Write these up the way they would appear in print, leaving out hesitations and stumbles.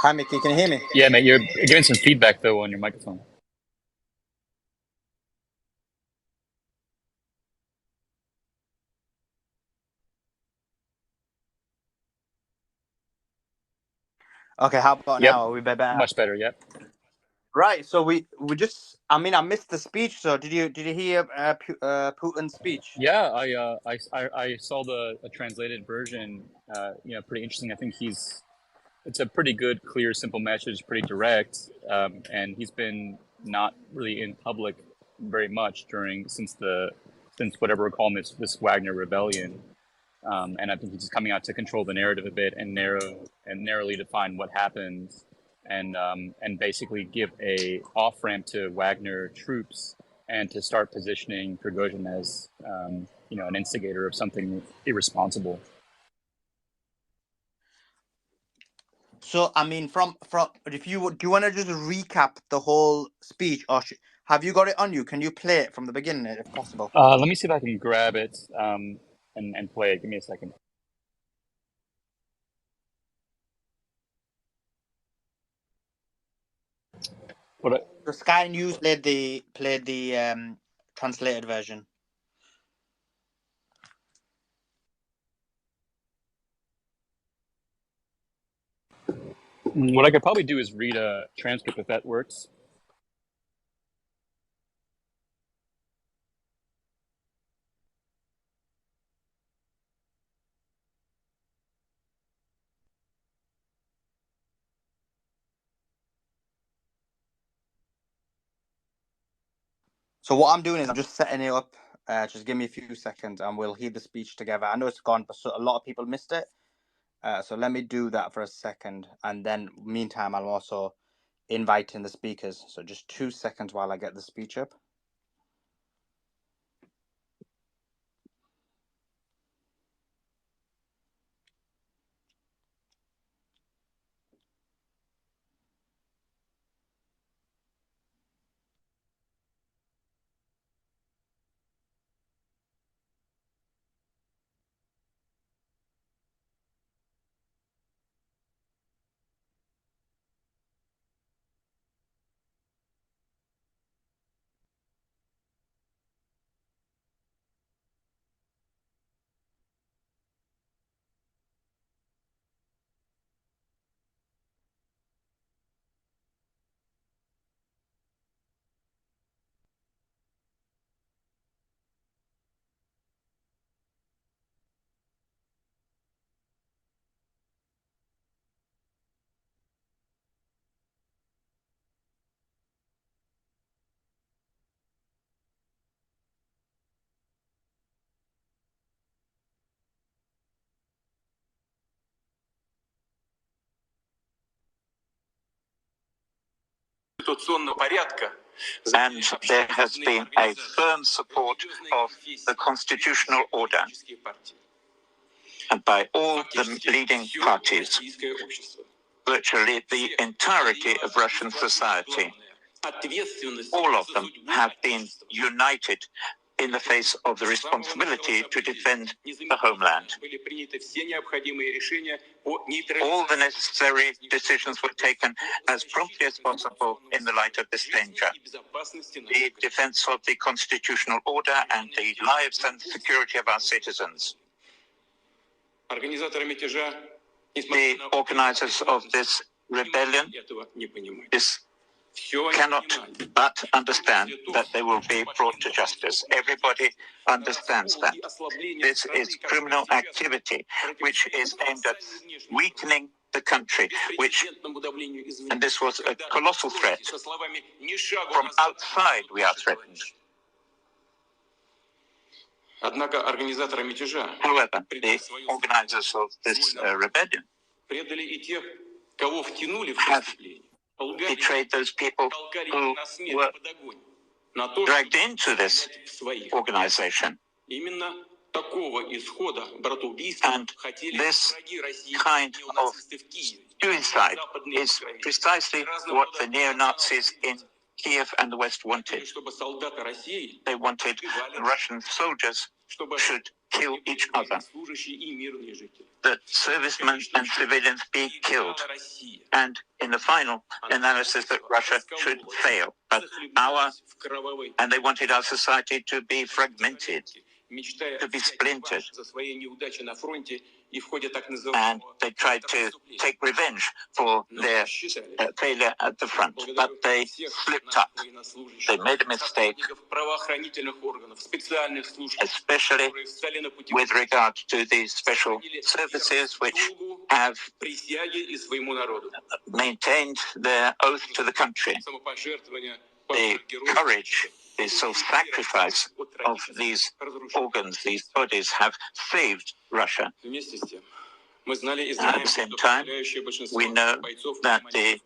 Hi, Mickey. Can you hear me? Yeah, mate, you're getting some feedback though on your microphone. Okay, how about Yep, now? Are we better? much better. Yep. Right. So we just. I mean, I missed the speech. So did you hear Putin's speech? Yeah, I saw the a translated version. Pretty interesting. I think it's a pretty good, clear, simple message, pretty direct, and he's been not really in public very much since whatever we're calling this Wagner rebellion. And I think he's just coming out to control the narrative a bit and narrowly define what happens, and basically give a off ramp to Wagner troops and to start positioning Prigozhin as an instigator of something irresponsible. So I mean, from if you do you want to just recap the whole speech, or have you got it on you? Can you play it from the beginning if possible? Let me see if I can grab it and play it. Give me a second. What The Sky News played the translated version. I could probably do is read a transcript if that works. So what I'm doing is I'm just setting it up. Just give me a few seconds, and we'll hear the speech together. I know it's gone, but a lot of people missed it. So let me do that for a second, and then meantime I'll also invite in the speakers. So just 2 seconds while I get the speech up. And there has been a firm support of the constitutional order and by all the leading parties, virtually the entirety of Russian society. All of them have been united in the face of the responsibility to defend the homeland. All the necessary decisions were taken as promptly as possible in the light of this danger. The defense of the constitutional order and the lives and security of our citizens. The organizers of this rebellion cannot but understand that they will be brought to justice. Everybody understands that. This is criminal activity which is aimed at weakening the country, and this was a colossal threat. From outside we are threatened. However, the organizers of this rebellion have betrayed those people who were dragged into this organization. And this kind of suicide is precisely what the neo-Nazis in Kiev and the West wanted. They wanted Russian soldiers should kill each other. that servicemen and civilians be killed, and in the final analysis that Russia should fail. But and they wanted our society to be fragmented, to be splintered. And they tried to take revenge for their failure at the front, but they slipped up. They made a mistake, especially with regard to the special services which have maintained their oath to the country. The courage, the self-sacrifice of these organs, these bodies, have saved Russia. At the same time, we know that the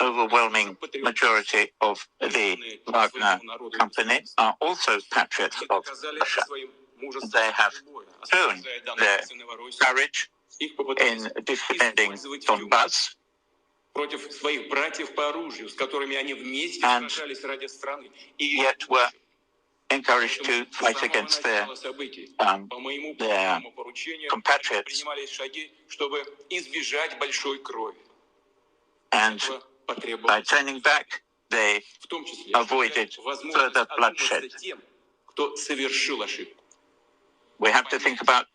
overwhelming majority of the Wagner company are also patriots of Russia. They have shown their courage in defending Donbass, and yet were encouraged to fight against their compatriots. And by turning back, they avoided further bloodshed. We have to think about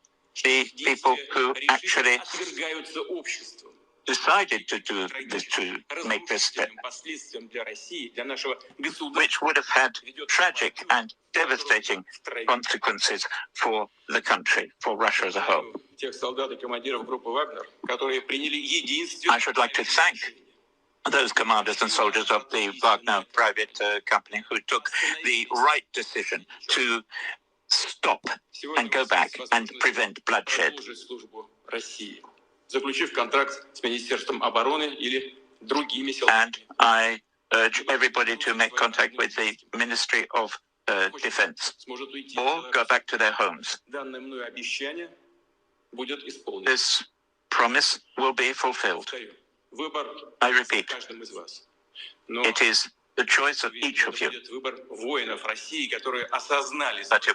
the people who actually decided to do this, to make this step, which would have had tragic and devastating consequences for the country, for Russia as a whole. I should like to thank those commanders and soldiers of the Wagner private company who took the right decision to stop and go back and prevent bloodshed. And I urge everybody to make contact with the Ministry of Defense or go back to their homes. This promise will be fulfilled. I repeat, it is the choice of each of you, but it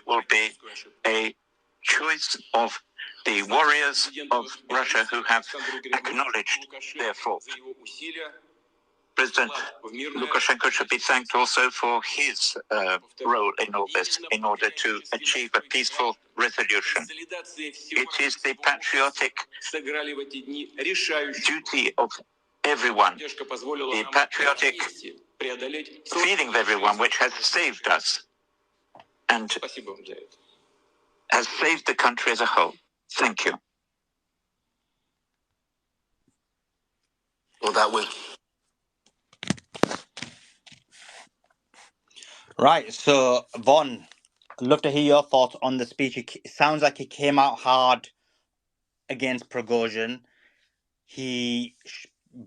will be a choice of the warriors of Russia who have acknowledged their fault. President Lukashenko should be thanked also for his role in all this in order to achieve a peaceful resolution. It is the patriotic duty of everyone, the patriotic feeling of everyone which has saved us and has saved the country as a whole. Thank you. Well, that was... Right, so Von, I'd love to hear your thoughts on the speech. It sounds like he came out hard against Prigozhin. He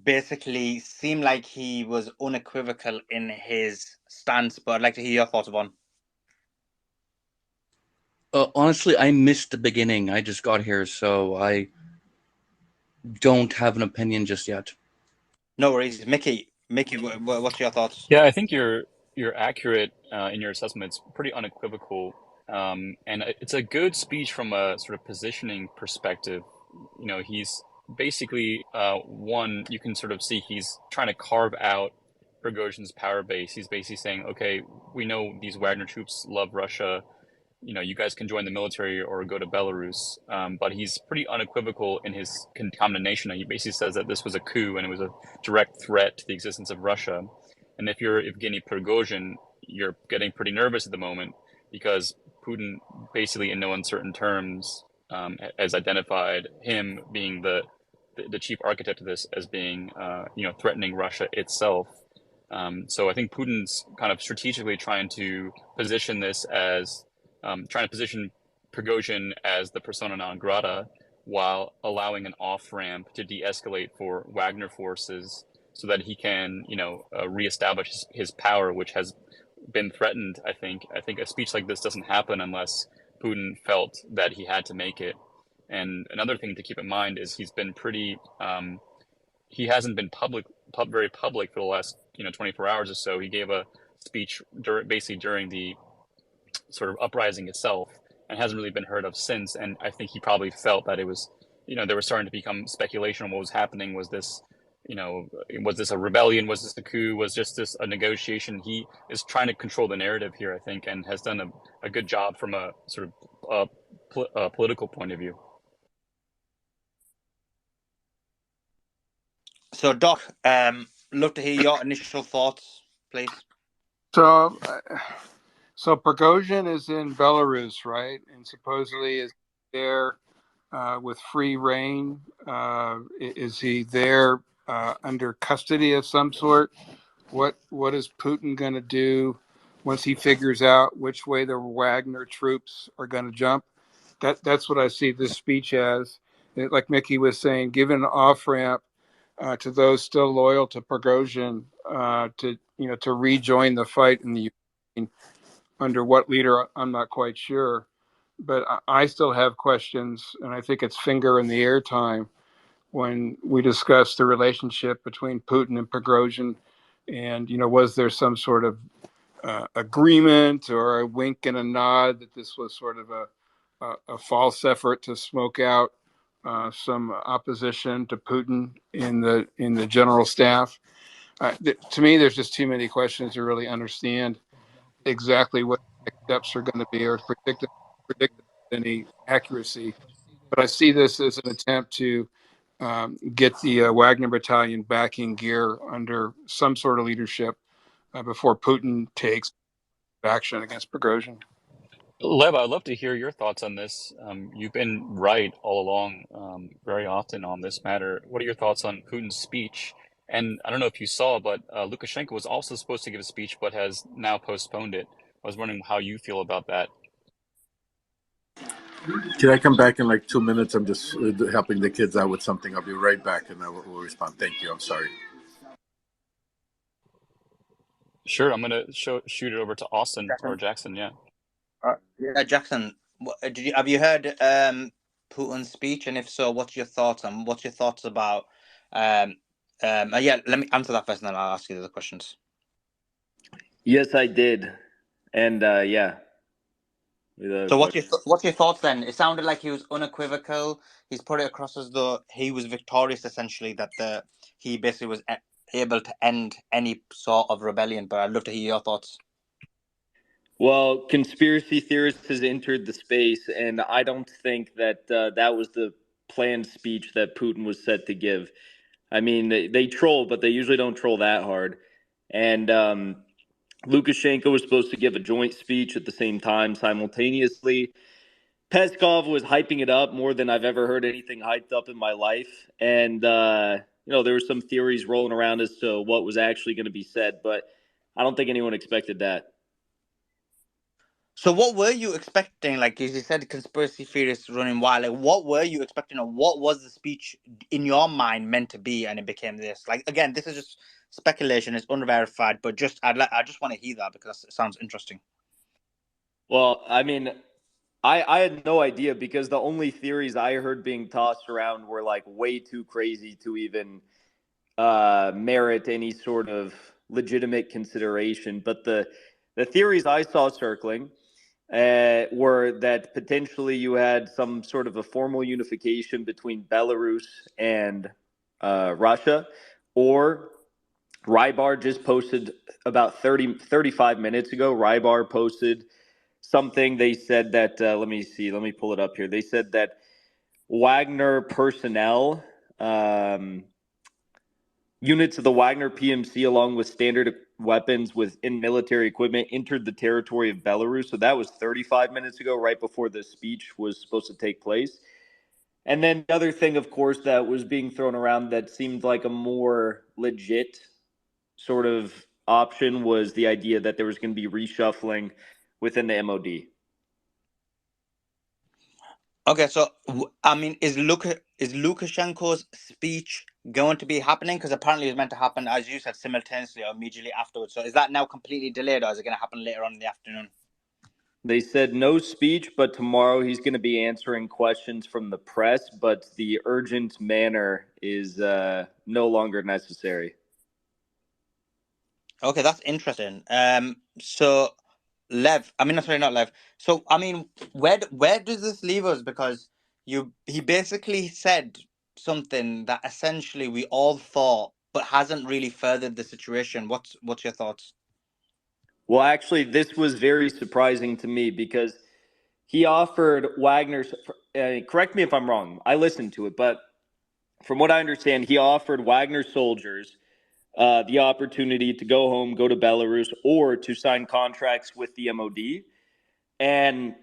basically seemed like he was unequivocal in his stance, but I'd like to hear your thoughts, Von. Honestly, I missed the beginning. I just got here, so I don't have an opinion just yet. No worries. Mickey, what's your thoughts? Yeah, I think you're accurate in your assessment. It's pretty unequivocal, and it's a good speech from a sort of positioning perspective. You know, he's basically one, you can sort of see he's trying to carve out Prigozhin's power base. He's basically saying, okay, we know these Wagner troops love Russia. You know, you guys can join the military or go to Belarus. But he's pretty unequivocal in his condemnation. He basically says that this was a coup and it was a direct threat to the existence of Russia. And if you're Evgeny Prigozhin, you're getting pretty nervous at the moment because Putin, basically in no uncertain terms, has identified him being the chief architect of this as being, threatening Russia itself. So I think Putin's kind of strategically trying to position this as trying to position Prigozhin as the persona non grata while allowing an off-ramp to de-escalate for Wagner forces so that he can, reestablish his power, which has been threatened, I think. I think a speech like this doesn't happen unless Putin felt that he had to make it. And another thing to keep in mind is he's been pretty, he hasn't been very public for the last, 24 hours or so. He gave a speech basically during the sort of uprising itself and hasn't really been heard of since. And I think he probably felt that it was, there was starting to become speculation on what was happening. Was this, was this a rebellion? Was this a coup? Was just this a negotiation? He is trying to control the narrative here, I think, and has done a good job from a sort of political point of view. So, Doc, love to hear your initial thoughts, please. So Prigozhin is in Belarus, right? And supposedly is there with free reign. Is he there under custody of some sort? What is Putin going to do once he figures out which way the Wagner troops are going to jump? That's what I see this speech as. Like Mickey was saying, give an off ramp to those still loyal to Prigozhin to rejoin the fight in the Ukraine. Under what leader, I'm not quite sure, but I still have questions, and I think it's finger in the air time when we discuss the relationship between Putin and Prigozhin, and was there some sort of agreement or a wink and a nod that this was sort of a false effort to smoke out some opposition to Putin in the general staff. To me, there's just too many questions to really understand exactly what the next steps are going to be or predict with any accuracy. But I see this as an attempt to get the Wagner Battalion back in gear under some sort of leadership before Putin takes action against Prigozhin. Lev, I'd love to hear your thoughts on this. You've been right all along, very often on this matter. What are your thoughts on Putin's speech? And I don't know if you saw, but Lukashenko was also supposed to give a speech, but has now postponed it. I was wondering how you feel about that. Can I come back in like 2 minutes? I'm just helping the kids out with something. I'll be right back, and I will respond. Thank you. I'm sorry. Sure, I'm gonna shoot it over to Austin or Jackson. Yeah. Yeah, Jackson, have you heard Putin's speech? And if so, what's your thoughts about? Yeah, let me answer that first, and then I'll ask you the other questions. Yes, I did, and yeah. So what's your thoughts then? It sounded like he was unequivocal. He's put it across as though he was victorious, essentially, that he basically was able to end any sort of rebellion. But I'd love to hear your thoughts. Well, conspiracy theorists has entered the space, and I don't think that that was the planned speech that Putin was set to give. I mean, they troll, but they usually don't troll that hard. And Lukashenko was supposed to give a joint speech at the same time, simultaneously. Peskov was hyping it up more than I've ever heard anything hyped up in my life. And, there were some theories rolling around as to what was actually going to be said, but I don't think anyone expected that. So what were you expecting? Like, as you said, conspiracy theorists running wild. Like, what were you expecting, or what was the speech in your mind meant to be, and it became this? Like, again, this is just speculation; it's unverified. But I just want to hear that because it sounds interesting. Well, I mean, I had no idea because the only theories I heard being tossed around were like way too crazy to even merit any sort of legitimate consideration. But the theories I saw circling were that potentially you had some sort of a formal unification between Belarus and Russia, or Rybar just posted about 35 minutes ago. Rybar posted something. They said that, let me pull it up here. They said that Wagner personnel, units of the Wagner PMC, along with standard weapons within military equipment, entered the territory of Belarus. So that was 35 minutes ago, right before the speech was supposed to take place. And then the other thing, of course, that was being thrown around that seemed like a more legit sort of option was the idea that there was going to be reshuffling within the MOD. Okay, so I mean, is Lukashenko's speech going to be happening? Because apparently it's meant to happen, as you said, simultaneously or immediately afterwards. So is that now completely delayed, or is it going to happen later on in the afternoon? They said no speech, but tomorrow he's going to be answering questions from the press, but the urgent manner is no longer necessary. Okay, that's interesting. So Lev, I mean, sorry, not Lev. So I mean, where does this leave us? Because he basically said something that essentially we all thought, but hasn't really furthered the situation. What's your thoughts? Well, actually, this was very surprising to me because he offered Wagner's. Correct me if I'm wrong. I listened to it, but from what I understand, he offered Wagner soldiers the opportunity to go home, go to Belarus, or to sign contracts with the MOD. And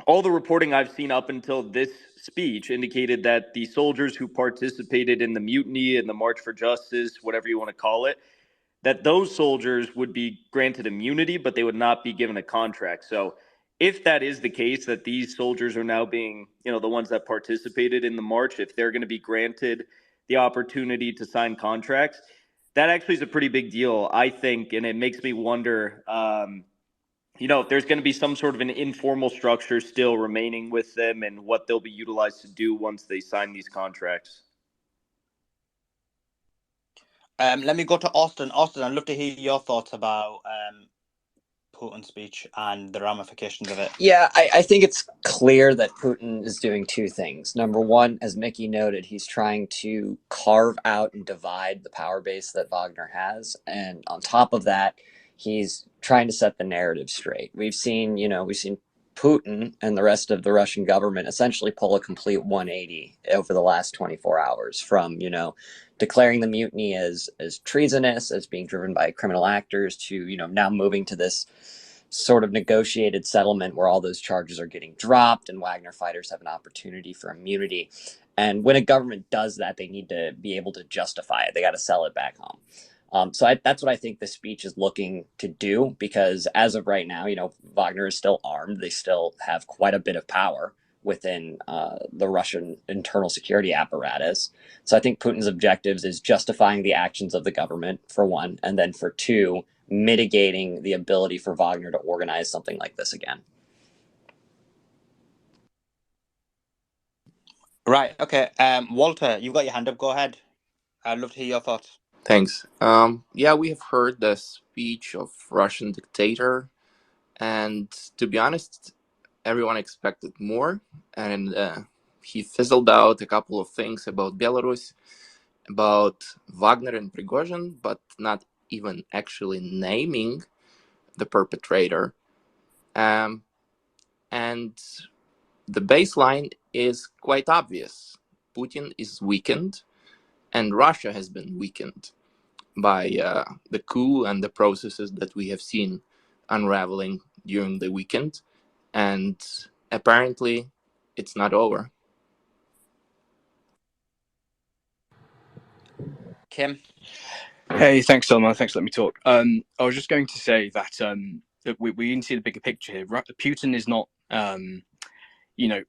all the reporting I've seen up until this speech indicated that the soldiers who participated in the mutiny and the March for Justice, whatever you want to call it, that those soldiers would be granted immunity, but they would not be given a contract. So if that is the case, that these soldiers are now being, the ones that participated in the march, if they're going to be granted the opportunity to sign contracts, that actually is a pretty big deal, I think. And it makes me wonder, if there's going to be some sort of an informal structure still remaining with them and what they'll be utilized to do once they sign these contracts. Let me go to Austin. Austin, I'd love to hear your thoughts about Putin's speech and the ramifications of it. Yeah, I think it's clear that Putin is doing two things. Number one, as Mickey noted, he's trying to carve out and divide the power base that Wagner has. And on top of that, he's trying to set the narrative straight. We've seen Putin and the rest of the Russian government essentially pull a complete 180 over the last 24 hours from, declaring the mutiny as treasonous, as being driven by criminal actors, to, now moving to this sort of negotiated settlement where all those charges are getting dropped and Wagner fighters have an opportunity for immunity. And when a government does that, they need to be able to justify it. They got to sell it back home. That's what I think the speech is looking to do, because as of right now, Wagner is still armed. They still have quite a bit of power within the Russian internal security apparatus. So I think Putin's objectives is justifying the actions of the government, for one, and then for two, mitigating the ability for Wagner to organize something like this again. Right. Okay. Walter, you've got your hand up. Go ahead. I'd love to hear your thoughts. Thanks. Yeah, we have heard the speech of Russian dictator, and to be honest, everyone expected more. And he fizzled out a couple of things about Belarus, about Wagner and Prigozhin, but not even actually naming the perpetrator. And the baseline is quite obvious. Putin is weakened, and Russia has been weakened by the coup and the processes that we have seen unraveling during the weekend. And apparently, it's not over. Kim? Hey, thanks, Salman. Thanks for letting me talk. I was just going to say that we need to see the bigger picture here. Putin is not,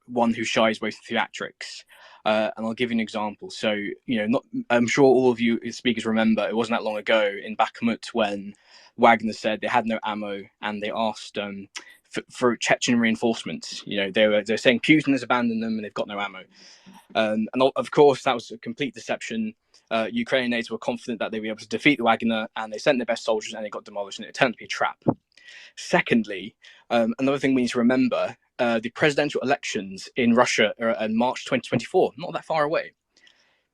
one who shies away from theatrics. And I'll give you an example. So, I'm sure all of you speakers remember it wasn't that long ago in Bakhmut when Wagner said they had no ammo and they asked for Chechen reinforcements. They were saying Putin has abandoned them and they've got no ammo. And of course, that was a complete deception. Ukraine and NATO were confident that they'd be able to defeat the Wagner, and they sent their best soldiers and they got demolished, and it turned out to be a trap. Secondly, another thing we need to remember, the presidential elections in Russia are in March 2024, not that far away.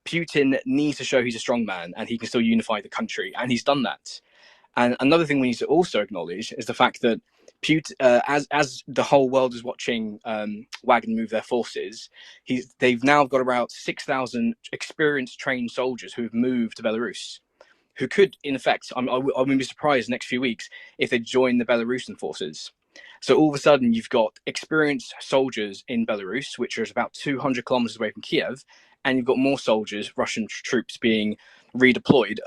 Putin needs to show he's a strong man and he can still unify the country, and he's done that. And another thing we need to also acknowledge is the fact that Putin, as the whole world is watching Wagner move their forces, they've now got about 6,000 experienced, trained soldiers who have moved to Belarus, who could, in effect, I wouldn't be surprised next few weeks if they join the Belarusian forces. So all of a sudden, you've got experienced soldiers in Belarus, which is about 200 kilometers away from Kiev, and you've got more soldiers, Russian troops, being redeployed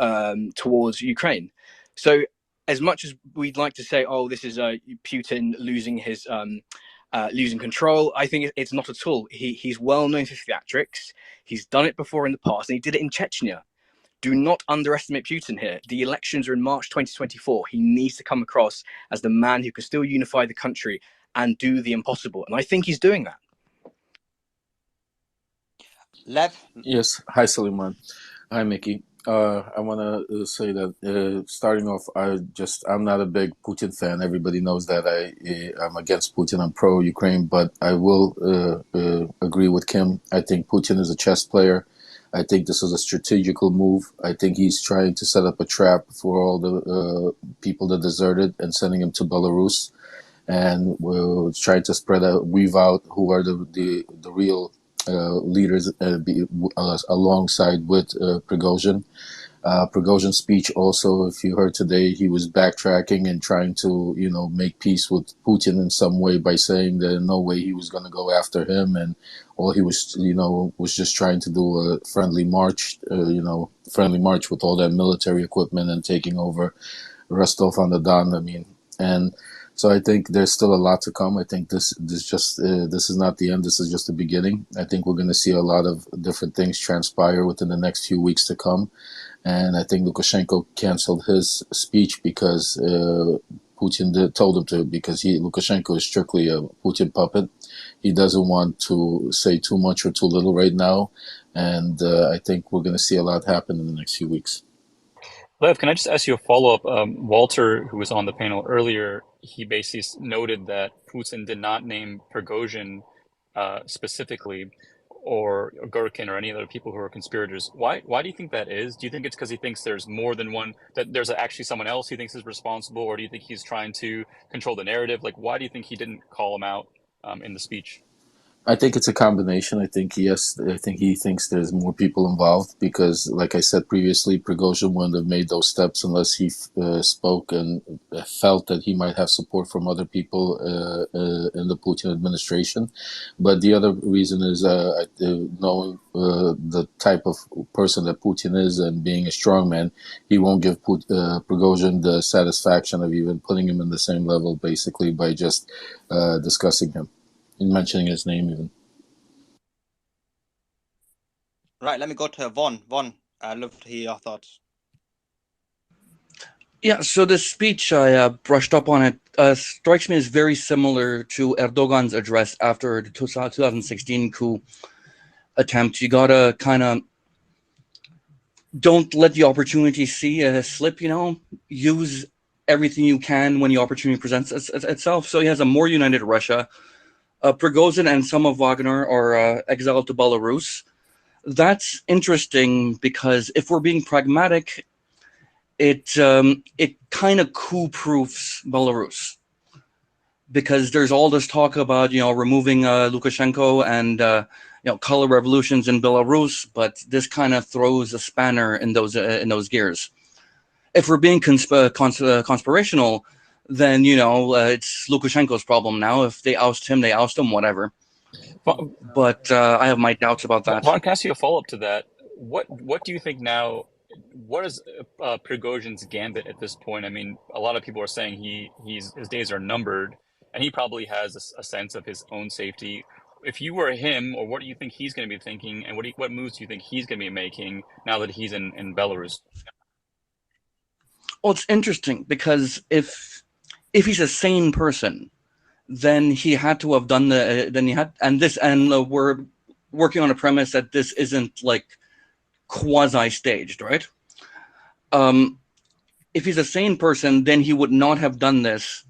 towards Ukraine. So as much as we'd like to say, oh, this is Putin losing his losing control, I think it's not at all. He's well known for theatrics. He's done it before in the past, and he did it in Chechnya. Do not underestimate Putin here. The elections are in March 2024. He needs to come across as the man who can still unify the country and do the impossible. And I think he's doing that. Lev? Yes. Hi, Suleiman. Hi, Mickey. I want to say that starting off, I'm not a big Putin fan. Everybody knows that I'm against Putin. I'm pro Ukraine, but I will agree with Kim. I think Putin is a chess player. I think this is a strategical move. I think he's trying to set up a trap for all the people that deserted and sending them to Belarus, and we're trying to weave out who are the real leaders alongside with Prigozhin. Prigozhin's speech also, if you heard today, he was backtracking and trying to, make peace with Putin in some way by saying that in no way he was going to go after him, and all he was, was just trying to do a friendly march, with all that military equipment and taking over Rostov on the Don. I mean, and so I think there's still a lot to come. I think this is not the end. This is just the beginning. I think we're going to see a lot of different things transpire within the next few weeks to come. And I think Lukashenko canceled his speech because Putin told him to, because Lukashenko is strictly a Putin puppet. He doesn't want to say too much or too little right now. And I think we're going to see a lot happen in the next few weeks. Lev, can I just ask you a follow-up? Walter, who was on the panel earlier, he basically noted that Putin did not name Prigozhin specifically, or Gherkin, or any other people who are conspirators. Why do you think that is? Do you think it's because he thinks there's more than one, that there's actually someone else he thinks is responsible, or do you think he's trying to control the narrative? Like, why do you think he didn't call him out in the speech? I think it's a combination. I think he thinks there's more people involved because, like I said previously, Prigozhin wouldn't have made those steps unless he spoke and felt that he might have support from other people in the Putin administration. But the other reason is knowing the type of person that Putin is and being a strongman, he won't give Prigozhin the satisfaction of even putting him in the same level, basically, by just discussing him. In mentioning his name even. Right, let me go to Von. Von, I'd love to hear your thoughts. Yeah, so the speech, I brushed up on it, strikes me as very similar to Erdogan's address after the 2016 coup attempt. You gotta kind of don't let the opportunity slip, use everything you can when the opportunity presents itself. So he has a more united Russia. Prigozhin and some of Wagner are exiled to Belarus. That's interesting because if we're being pragmatic, it kind of coup-proofs Belarus, because there's all this talk about removing Lukashenko and color revolutions in Belarus, but this kind of throws a spanner in those gears. If we're being conspirational, then it's Lukashenko's problem now. If they oust him, whatever. But I have my doubts about that. Von, can I ask you a follow-up to that? What do you think now? What is Prigozhin's gambit at this point? I mean, a lot of people are saying his days are numbered, and he probably has a sense of his own safety. If you were him, or what do you think he's going to be thinking, and what moves do you think he's going to be making now that he's in Belarus? Well, it's interesting because if he's a sane person, then he had to have done we're working on a premise that this isn't like quasi-staged, right? If he's a sane person, then he would not have done this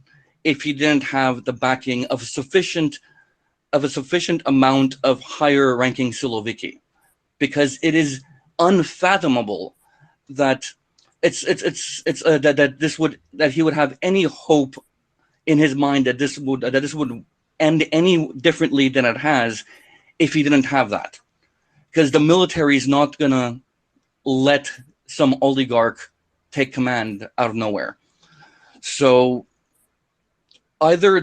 if he didn't have the backing of a sufficient amount of higher-ranking Siloviki, because it is unfathomable that that he would have any hope in his mind that this would end any differently than it has if he didn't have that, because the military is not gonna let some oligarch take command out of nowhere. So either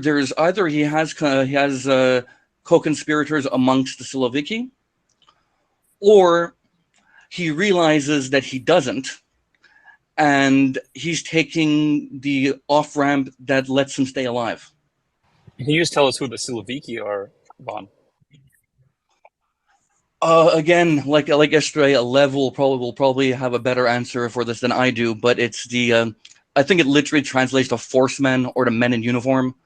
he has co-conspirators amongst the Siloviki, or he realizes that he doesn't, and he's taking the off-ramp that lets him stay alive. Can you just tell us who the Siloviki are, Von? Again, like yesterday, Lev will probably have a better answer for this than I do, but it's I think it literally translates to forcemen or the men in uniform.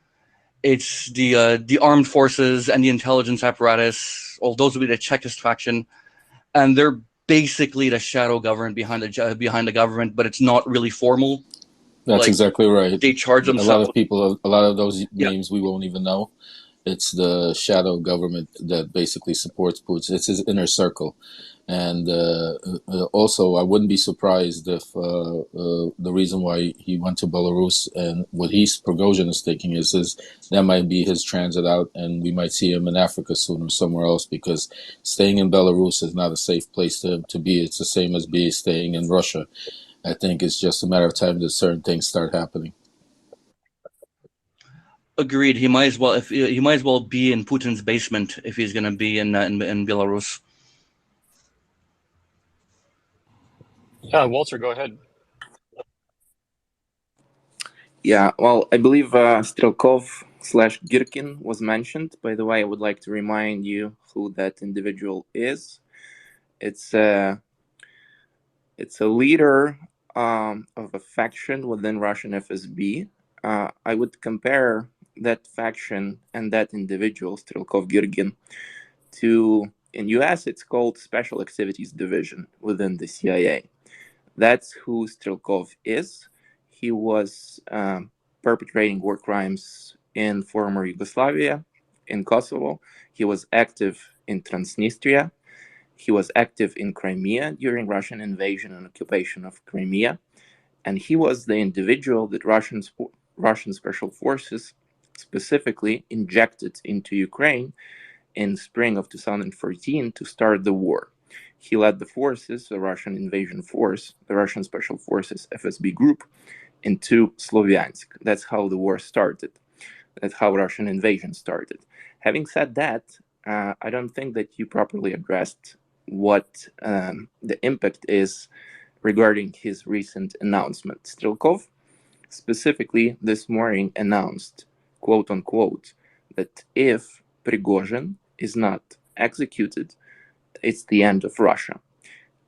It's the armed forces and the intelligence apparatus. Well, those would be the Chekist faction, and they're basically the shadow government behind the government, but it's not really formal. That's Like, exactly right. they charge A lot themselves. of people, a lot of those Yeah, names we won't even know. It's the shadow government that basically supports Putin. It's his inner circle. And also, I wouldn't be surprised if the reason why he went to Belarus and what Prigozhin is thinking is that might be his transit out, and we might see him in Africa soon or somewhere else, because staying in Belarus is not a safe place to be. It's the same as staying in Russia. I think it's just a matter of time that certain things start happening. agreed. He might as well be in Putin's basement if he's going to be in Belarus. Walter, go ahead. Yeah, well, I believe Strelkov/Girkin was mentioned. By the way, I would like to remind you who that individual is. It's a leader of a faction within Russian FSB. I would compare that faction and that individual, Strelkov-Girkin, to, in US, it's called Special Activities Division within the CIA. That's who Strelkov is. He was perpetrating war crimes in former Yugoslavia, in Kosovo. He was active in Transnistria. He was active in Crimea during Russian invasion and occupation of Crimea. And he was the individual that Russian special forces specifically injected into Ukraine in spring of 2014 to start the war. He led the forces, the Russian invasion force, the Russian Special Forces FSB group, into Sloviansk. That's how the war started. That's how Russian invasion started. Having said that, I don't think that you properly addressed what the impact is regarding his recent announcement. Strelkov specifically this morning announced, quote unquote, that if Prigozhin is not executed, it's the end of Russia.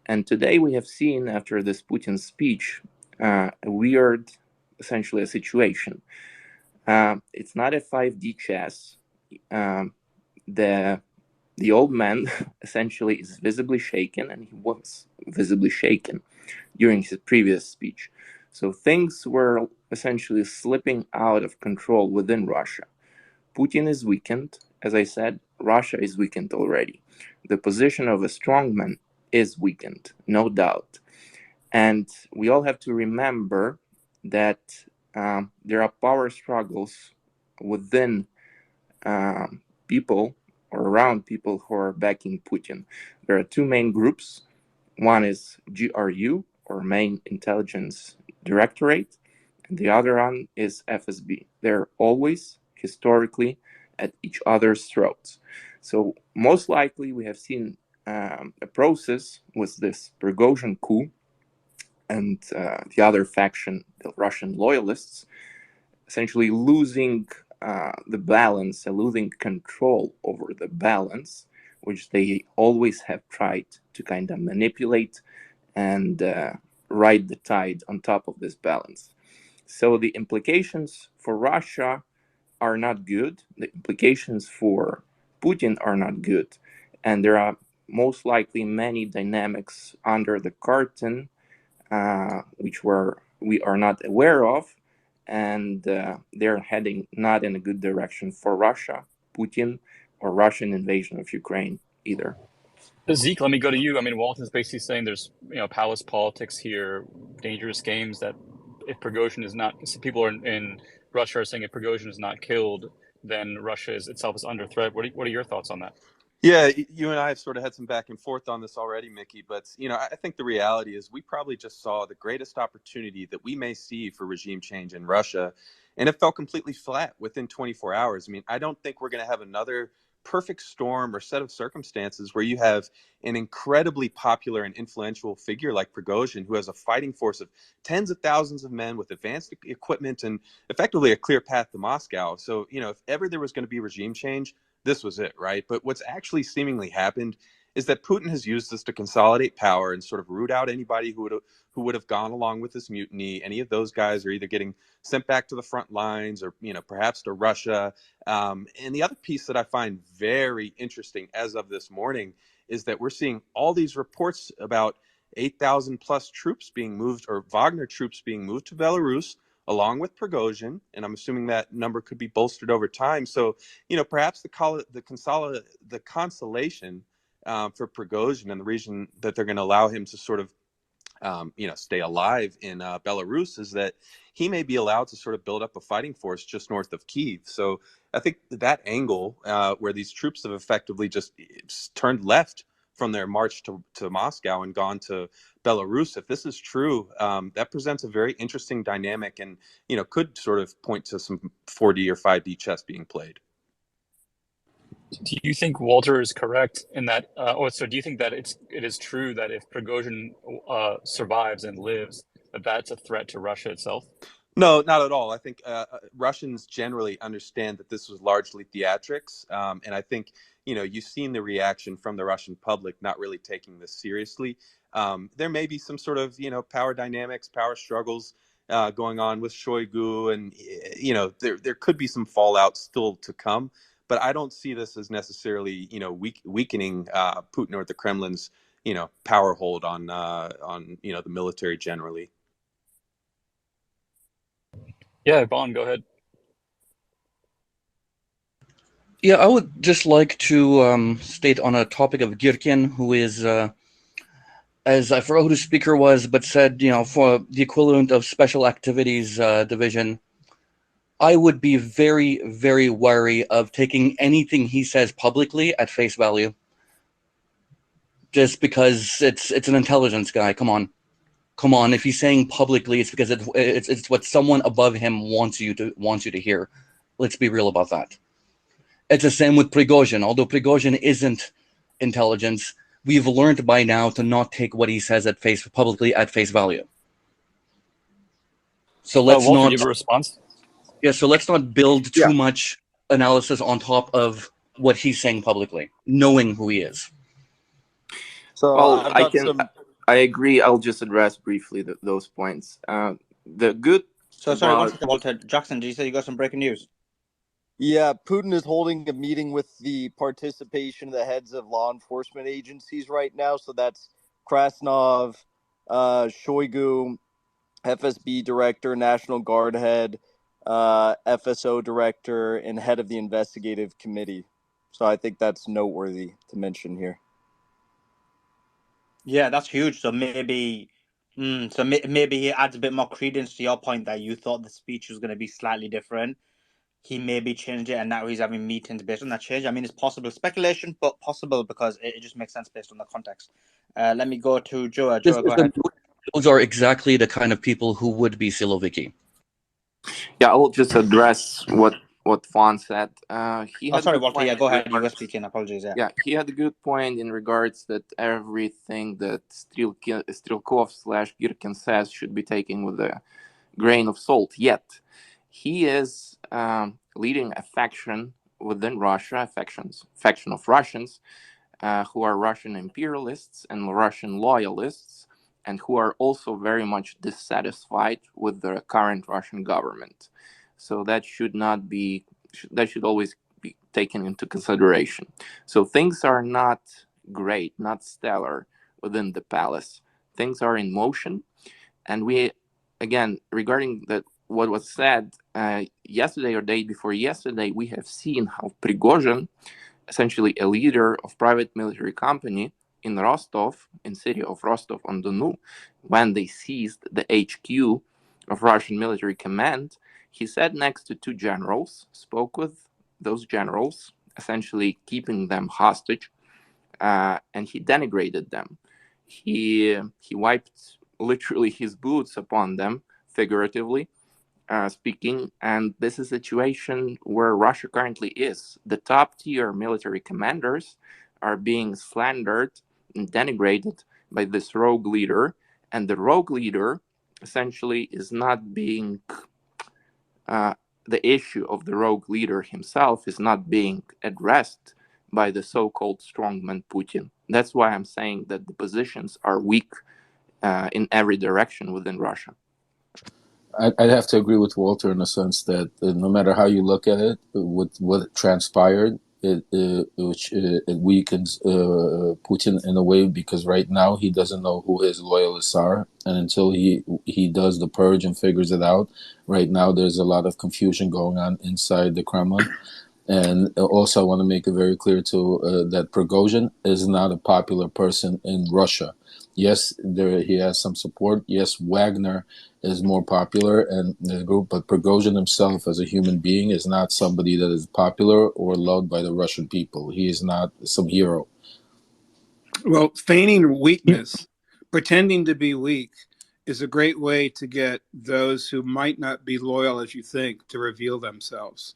And today we have seen, after this Putin speech, a weird, essentially, a situation. It's not a 5D chess. The old man essentially is visibly shaken, and he was visibly shaken during his previous speech. So things were essentially slipping out of control within Russia. Putin is weakened. As I said, Russia is weakened already. The position of a strongman is weakened, no doubt. And we all have to remember that there are power struggles within people or around people who are backing Putin. There are two main groups. One is GRU, or Main Intelligence Directorate, and the other one is FSB. They're always, historically, at each other's throats. So most likely we have seen a process with this Prigozhin coup and the other faction, the Russian loyalists, essentially losing the balance, losing control over the balance, which they always have tried to kind of manipulate and ride the tide on top of this balance. So the implications for Russia are not good. The implications for Putin are not good. And there are most likely many dynamics under the curtain which we are not aware of, and they're heading not in a good direction for Russia, Putin, or Russian invasion of Ukraine either. Zeke, let me go to you. I mean, Walton's basically saying there's palace politics here, dangerous games. That if Prigozhin is not, some people in Russia are saying if Prigozhin is not killed, then Russia itself is under threat. What are your thoughts on that? Yeah, you and I have sort of had some back and forth on this already, Mickey. But I think the reality is we probably just saw the greatest opportunity that we may see for regime change in Russia, and it fell completely flat within 24 hours. I mean, I don't think we're going to have another perfect storm or set of circumstances where you have an incredibly popular and influential figure like Prigozhin, who has a fighting force of tens of thousands of men with advanced equipment and effectively a clear path to Moscow. So, if ever there was going to be regime change, this was it, right? But what's actually seemingly happened is that Putin has used this to consolidate power and sort of root out anybody who would have gone along with this mutiny. Any of those guys are either getting sent back to the front lines or, perhaps to Russia. And the other piece that I find very interesting as of this morning is that we're seeing all these reports about 8,000 plus troops being moved, or Wagner troops being moved to Belarus, along with Prigozhin, and I'm assuming that number could be bolstered over time. So, perhaps the consolation for Prigozhin and the reason that they're going to allow him to sort of stay alive in Belarus is that he may be allowed to sort of build up a fighting force just north of Kyiv. So I think that angle where these troops have effectively just turned left from their march to Moscow and gone to Belarus, if this is true, that presents a very interesting dynamic and, could sort of point to some 4D or 5D chess being played. Do you think Walter is correct in that, so do you think that it is true that if Prigozhin survives and lives, that's a threat to Russia itself? No, not at all. I think Russians generally understand that this was largely theatrics. And I think, you've seen the reaction from the Russian public not really taking this seriously. There may be some sort of, power dynamics, power struggles going on with Shoigu. And, there could be some fallout still to come. But I don't see this as necessarily, weakening Putin or the Kremlin's, power hold on the military generally. Yeah, Vaughn, go ahead. Yeah, I would just like to state on a topic of Girkin, who is, as I forgot who the speaker was, but said, for the equivalent of Special Activities Division, I would be very, very wary of taking anything he says publicly at face value. Just because it's an intelligence guy. Come on. If he's saying publicly, it's because it's what someone above him wants you to hear. Let's be real about that. It's the same with Prigozhin. Although Prigozhin isn't intelligence, we've learned by now to not take what he says publicly at face value. So let's Walter, not. you have a response? Yeah. So let's not build too much analysis on top of what he's saying publicly, knowing who he is. So well, I agree. I'll just address briefly those points. The good. So sorry, one second, Walter. Jackson, did you say you got some breaking news? Yeah, Putin is holding a meeting with the participation of the heads of law enforcement agencies right now. So that's Krasnov, Shoigu, FSB director, National Guard head, FSO director, and head of the investigative committee. So I think that's noteworthy to mention here. Yeah, that's huge. So maybe he adds a bit more credence to your point that you thought the speech was going to be slightly different. He maybe changed it, and now he's having meetings based on that change. I mean, it's possible speculation, but possible because it just makes sense based on the context. Let me go to Joe. Joe, go ahead. Those are exactly the kind of people who would be Siloviki. Yeah, I will just address what Vaughn said. Sorry, Walter. Yeah, go ahead. You were speaking. Apologies. Yeah, he had a good point in regards that everything that Strelkov/Girkin says should be taken with a grain of salt. Yet, he is leading a faction within Russia, faction of Russians who are Russian imperialists and Russian loyalists, and who are also very much dissatisfied with the current Russian government. So that should always be taken into consideration. So things are not great, not stellar within the palace. Things are in motion, and we, again, regarding what was said yesterday or day before yesterday, we have seen how Prigozhin, essentially a leader of private military company in Rostov, in city of Rostov-on-Don, when they seized the HQ of Russian military command, he sat next to two generals, spoke with those generals, essentially keeping them hostage, and he denigrated them. He wiped literally his boots upon them, figuratively speaking, and this is a situation where Russia currently is. The top tier military commanders are being slandered and denigrated by this rogue leader, and the rogue leader essentially is not being the issue of the rogue leader himself is not being addressed by the so-called strongman Putin. That's why I'm saying that the positions are weak in every direction within Russia. I'd have to agree with Walter in the sense that no matter how you look at it, with what transpired, it weakens Putin in a way, because right now he doesn't know who his loyalists are, and until he does the purge and figures it out, right now there's a lot of confusion going on inside the Kremlin. And also I want to make it very clear that Prigozhin is not a popular person in Russia. Yes, he has some support. Yes, Wagner is more popular in the group, but Prigozhin himself as a human being is not somebody that is popular or loved by the Russian people. He is not some hero. Well, feigning weakness, pretending to be weak, is a great way to get those who might not be loyal as you think to reveal themselves.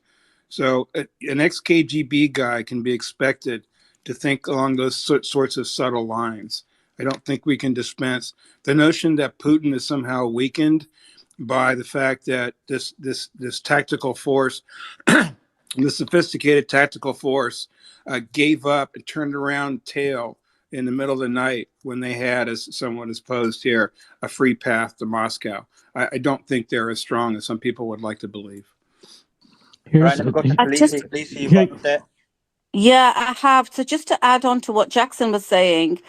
So an ex-KGB guy can be expected to think along those sorts of subtle lines. I don't think we can dispense the notion that Putin is somehow weakened by the fact that this tactical force, the sophisticated tactical force, gave up and turned around tail in the middle of the night when they had, as someone has posed here, a free path to Moscow. I don't think they're as strong as some people would like to believe. Right, let me go to Felicia. You've got it. Yeah, I have. So just to add on to what Jackson was saying,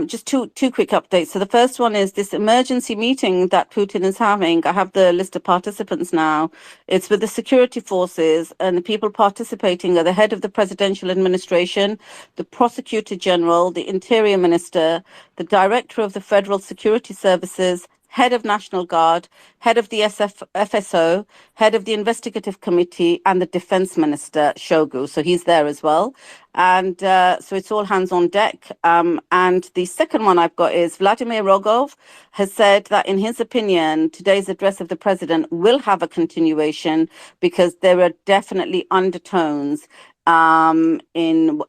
just two quick updates. So the first one is this emergency meeting that Putin is having. I have the list of participants now. It's with the security forces, and the people participating are the head of the presidential administration, the prosecutor general, the interior minister, the director of the federal security services, head of National Guard, head of the FSO, head of the investigative committee, and the defense minister, Shoigu. So he's there as well. And so it's all hands on deck. And the second one I've got is Vladimir Rogov has said that, in his opinion, today's address of the president will have a continuation because there are definitely undertones in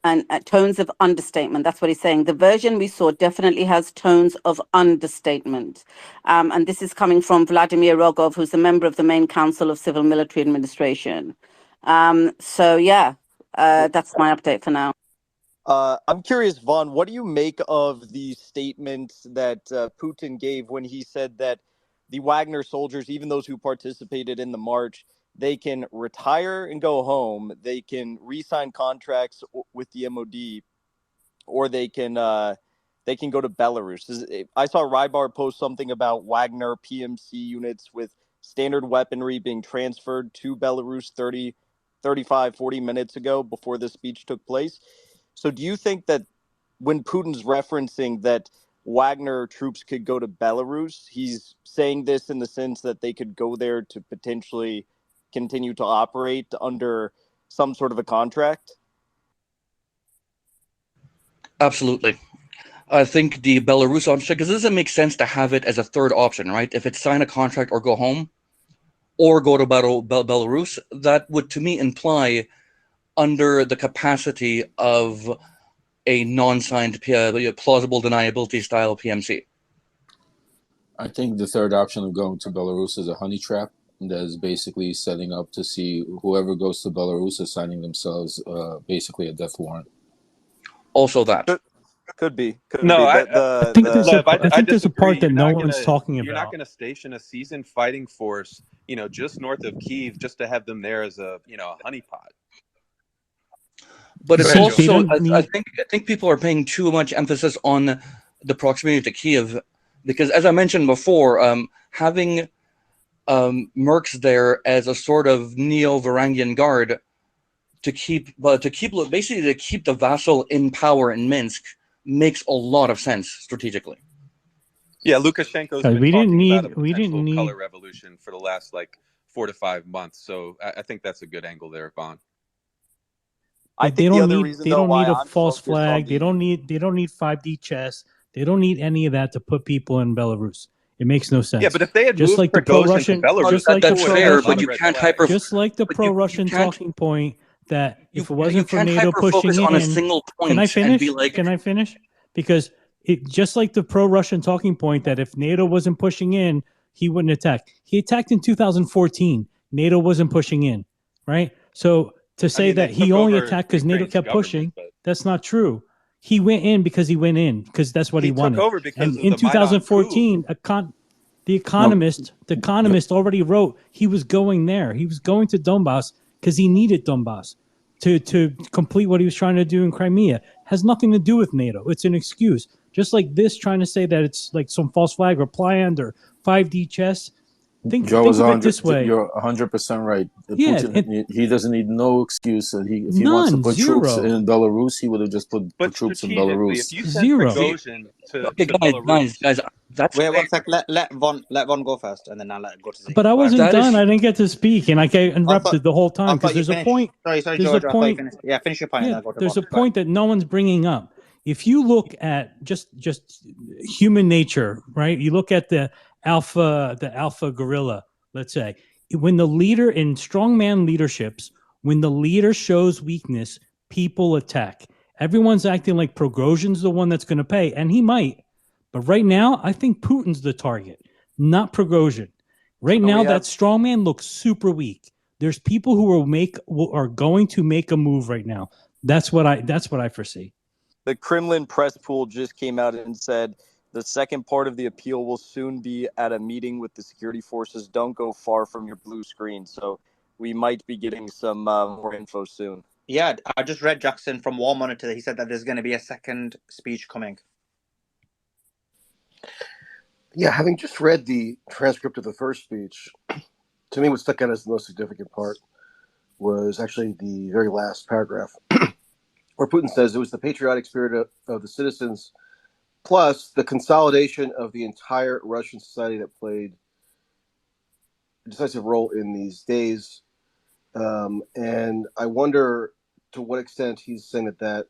tones of understatement. That's what he's saying. The version we saw definitely has tones of understatement. And this is coming from Vladimir Rogov, who's a member of the main council of civil military administration. So yeah, that's my update for now. I'm curious, Vaughn, what do you make of the statements that Putin gave when he said that the Wagner soldiers, even those who participated in the march, they can retire and go home, they can re-sign contracts with the MOD, or they can go to Belarus. I saw Rybar post something about Wagner PMC units with standard weaponry being transferred to Belarus 30, 35, 40 minutes ago before the speech took place. So do you think that when Putin's referencing that Wagner troops could go to Belarus, he's saying this in the sense that they could go there to potentially continue to operate under some sort of a contract? Absolutely. I think the Belarus option, because it doesn't make sense to have it as a third option, right? If it's sign a contract or go home, or go to Belarus, that would, to me, imply under the capacity of a non-signed plausible deniability style PMC. I think the third option of going to Belarus is a honey trap that is basically setting up to see whoever goes to Belarus is signing themselves basically a death warrant. Also that. Could be. No, I think there's a part that no one's talking about. You're not going to station a seasoned fighting force, just north of Kyiv, just to have them there as a honeypot. But it's also, I think people are paying too much emphasis on the proximity to Kyiv, because as I mentioned before, having mercs there as a sort of neo-Varangian guard to keep the vassal in power in Minsk makes a lot of sense strategically. Yeah, Lukashenko's been talking about a potential color revolution for the last 4 to 5 months, so I think that's a good angle there, Vaughn. They don't need a false flag. They don't need 5D chess. They don't need any of that to put people in Belarus. It makes no sense. Yeah, but if they had just moved like the pro-Russian, just like the pro-Russian talking point that if it wasn't for NATO pushing in, on a single point, can I finish? And be can I finish? Because it just like the pro-Russian talking point that if NATO wasn't pushing in, he wouldn't attack. He attacked in 2014. NATO wasn't pushing in, right? So to say that he only attacked because NATO Ukraine's kept government, pushing. but That's not true. He went in because he went in because that's what he wanted. took over because And of in the Maidan coup. 2014, the Economist already wrote he was going there. He was going to Donbass because he needed Donbass to complete what he was trying to do in Crimea. Has nothing to do with NATO. It's an excuse. Just like this, trying to say that it's like some false flag or planned or 5D chess. Think Joe is of it this way. You're 100% right. Yeah, Putin, he doesn't need no excuse. If he wants to none, put troops zero. in Belarus, he would have just put But troops in strategically, if Belarus. you sent Zero. Prigozhin to Okay, Belarus, guys, that's Wait one sec. Let Von go first, and then I'll let go to Z. But I wasn't that done. is I didn't get to speak, and I get I interrupted thought the whole I time because thought you there's a finished. point. Sorry, There's George. a I thought you point. finished. Yeah, finish your point, and Yeah, then I'll go to there's a Von. point that no one's bringing up. If you look at just human nature, right? You look at the alpha gorilla, let's say, when the leader in strongman leaderships, when the leader shows weakness, people attack. Everyone's acting like Prigozhin's the one that's going to pay, and he might. But right now, I think Putin's the target, not Prigozhin. Right So now, we that have strongman looks super weak. There's people who are going to make a move right now. That's what I foresee. the Kremlin press pool just came out and said the second part of the appeal will soon be at a meeting with the security forces. Don't go far from your blue screen. So we might be getting some more info soon. Yeah, I just read Jackson from War Monitor. He said that there's going to be a second speech coming. Yeah, having just read the transcript of the first speech, to me what stuck out as the most significant part was actually the very last paragraph, where Putin says it was the patriotic spirit of the citizens plus the consolidation of the entire Russian society that played a decisive role in these days. And I wonder to what extent he's saying that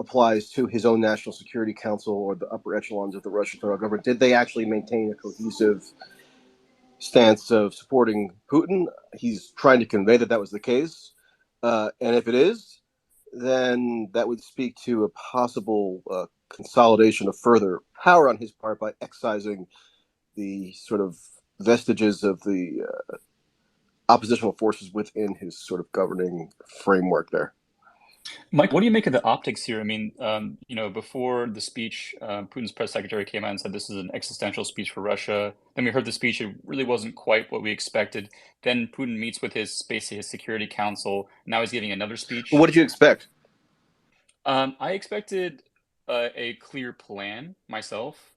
applies to his own National Security Council or the upper echelons of the Russian federal government. Did they actually maintain a cohesive stance of supporting Putin? He's trying to convey that was the case. And if it is, then that would speak to a possible consolidation of further power on his part by excising the sort of vestiges of the oppositional forces within his sort of governing framework there. Mike, what do you make of the optics here? I mean, before the speech, Putin's press secretary came out and said this is an existential speech for Russia. Then we heard the speech; it really wasn't quite what we expected. Then Putin meets with basically his Security Council. Now he's giving another speech. What did you expect? I expected a clear plan myself,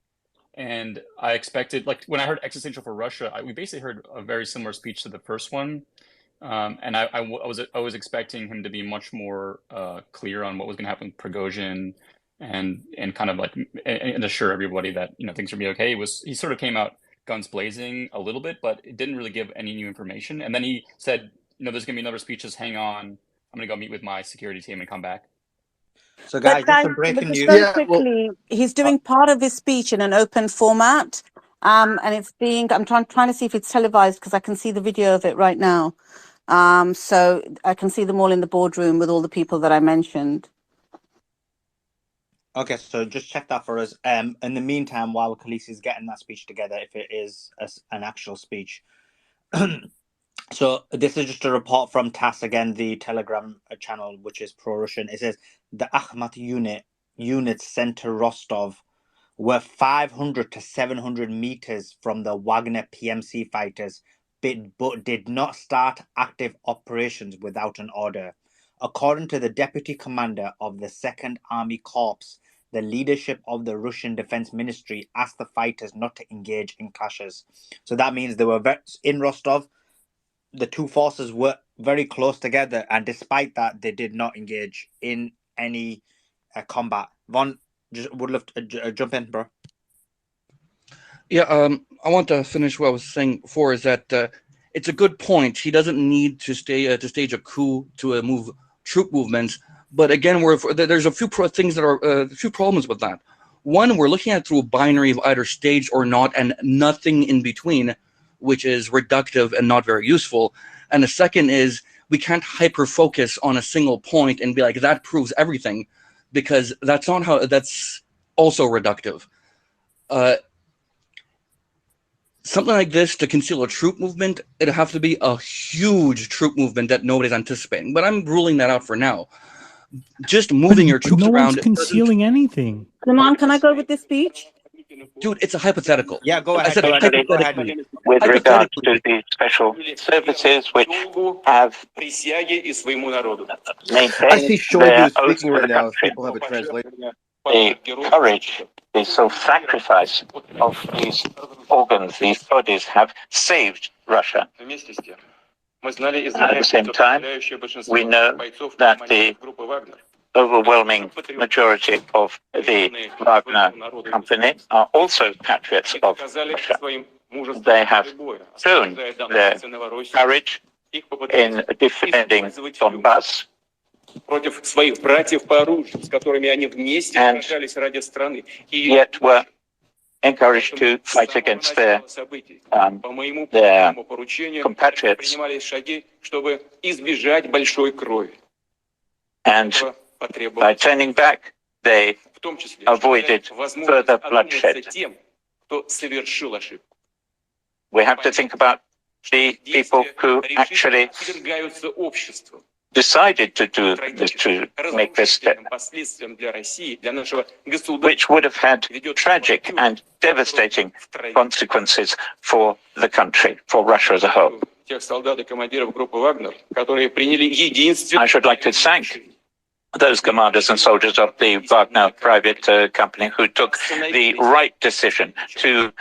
and I expected, like when I heard existential for Russia, we basically heard a very similar speech to the first one. And I was expecting him to be much more clear on what was going to happen with Prigozhin, and kind of like and assure everybody that things would be okay. He sort of came out guns blazing a little bit, but it didn't really give any new information. And then he said, there's going to be another speech. Just hang on. I'm going to go meet with my security team and come back. So, guys, just some but breaking just news. very quickly, he's doing part of his speech in an open format, and it's I'm trying to see if it's televised because I can see the video of it right now. So I can see them all in the boardroom with all the people that I mentioned. Okay, so just check that for us. In the meantime, while Khaleesi is getting that speech together, if it is an actual speech. So this is just a report from TASS, again, the Telegram channel, which is pro-Russian. It says the Akhmat units sent to Rostov were 500 to 700 meters from the Wagner PMC fighters, but did not start active operations without an order. According to the deputy commander of the 2nd Army Corps, the leadership of the Russian Defense Ministry asked the fighters not to engage in clashes. So that means they were in Rostov. The two forces were very close together, and despite that, they did not engage in any combat. Von, just would love to jump in, bro. Yeah, I want to finish what I was saying before. Is that it's a good point. He doesn't need to stage a coup to move troop movements. But again, there's a few things that are a few problems with that. One, we're looking at it through a binary of either staged or not, and nothing in between, which is reductive and not very useful. And the second is we can't hyper focus on a single point and be like that proves everything, because that's not how. That's also reductive. something like this to conceal a troop movement, it'd have to be a huge troop movement that nobody's anticipating. But I'm ruling that out for now. Just moving your But troops no one's around, concealing anything. Lamont, can I go with this speech? dude. It's a hypothetical. Yeah, go I ahead. said Go ahead. Go ahead, hypothetically. Mickey. with regards Hypothetically, to the special services which have I maintained see their Shoigu oath speaking to right the now. If country. people have a translation. The courage, the self-sacrifice of these organs, these bodies have saved Russia. And at the same time, we know that the overwhelming majority of the Wagner company are also patriots of Russia. They have shown their courage in defending Donbass and yet were encouraged to fight against their compatriots. And by turning back, they avoided further bloodshed. We have to think about the people who actually decided to do this, to make this step, which would have had tragic and devastating consequences for the country, for Russia as a whole. I should like to thank those commanders and soldiers of the Wagner private company who took the right decision to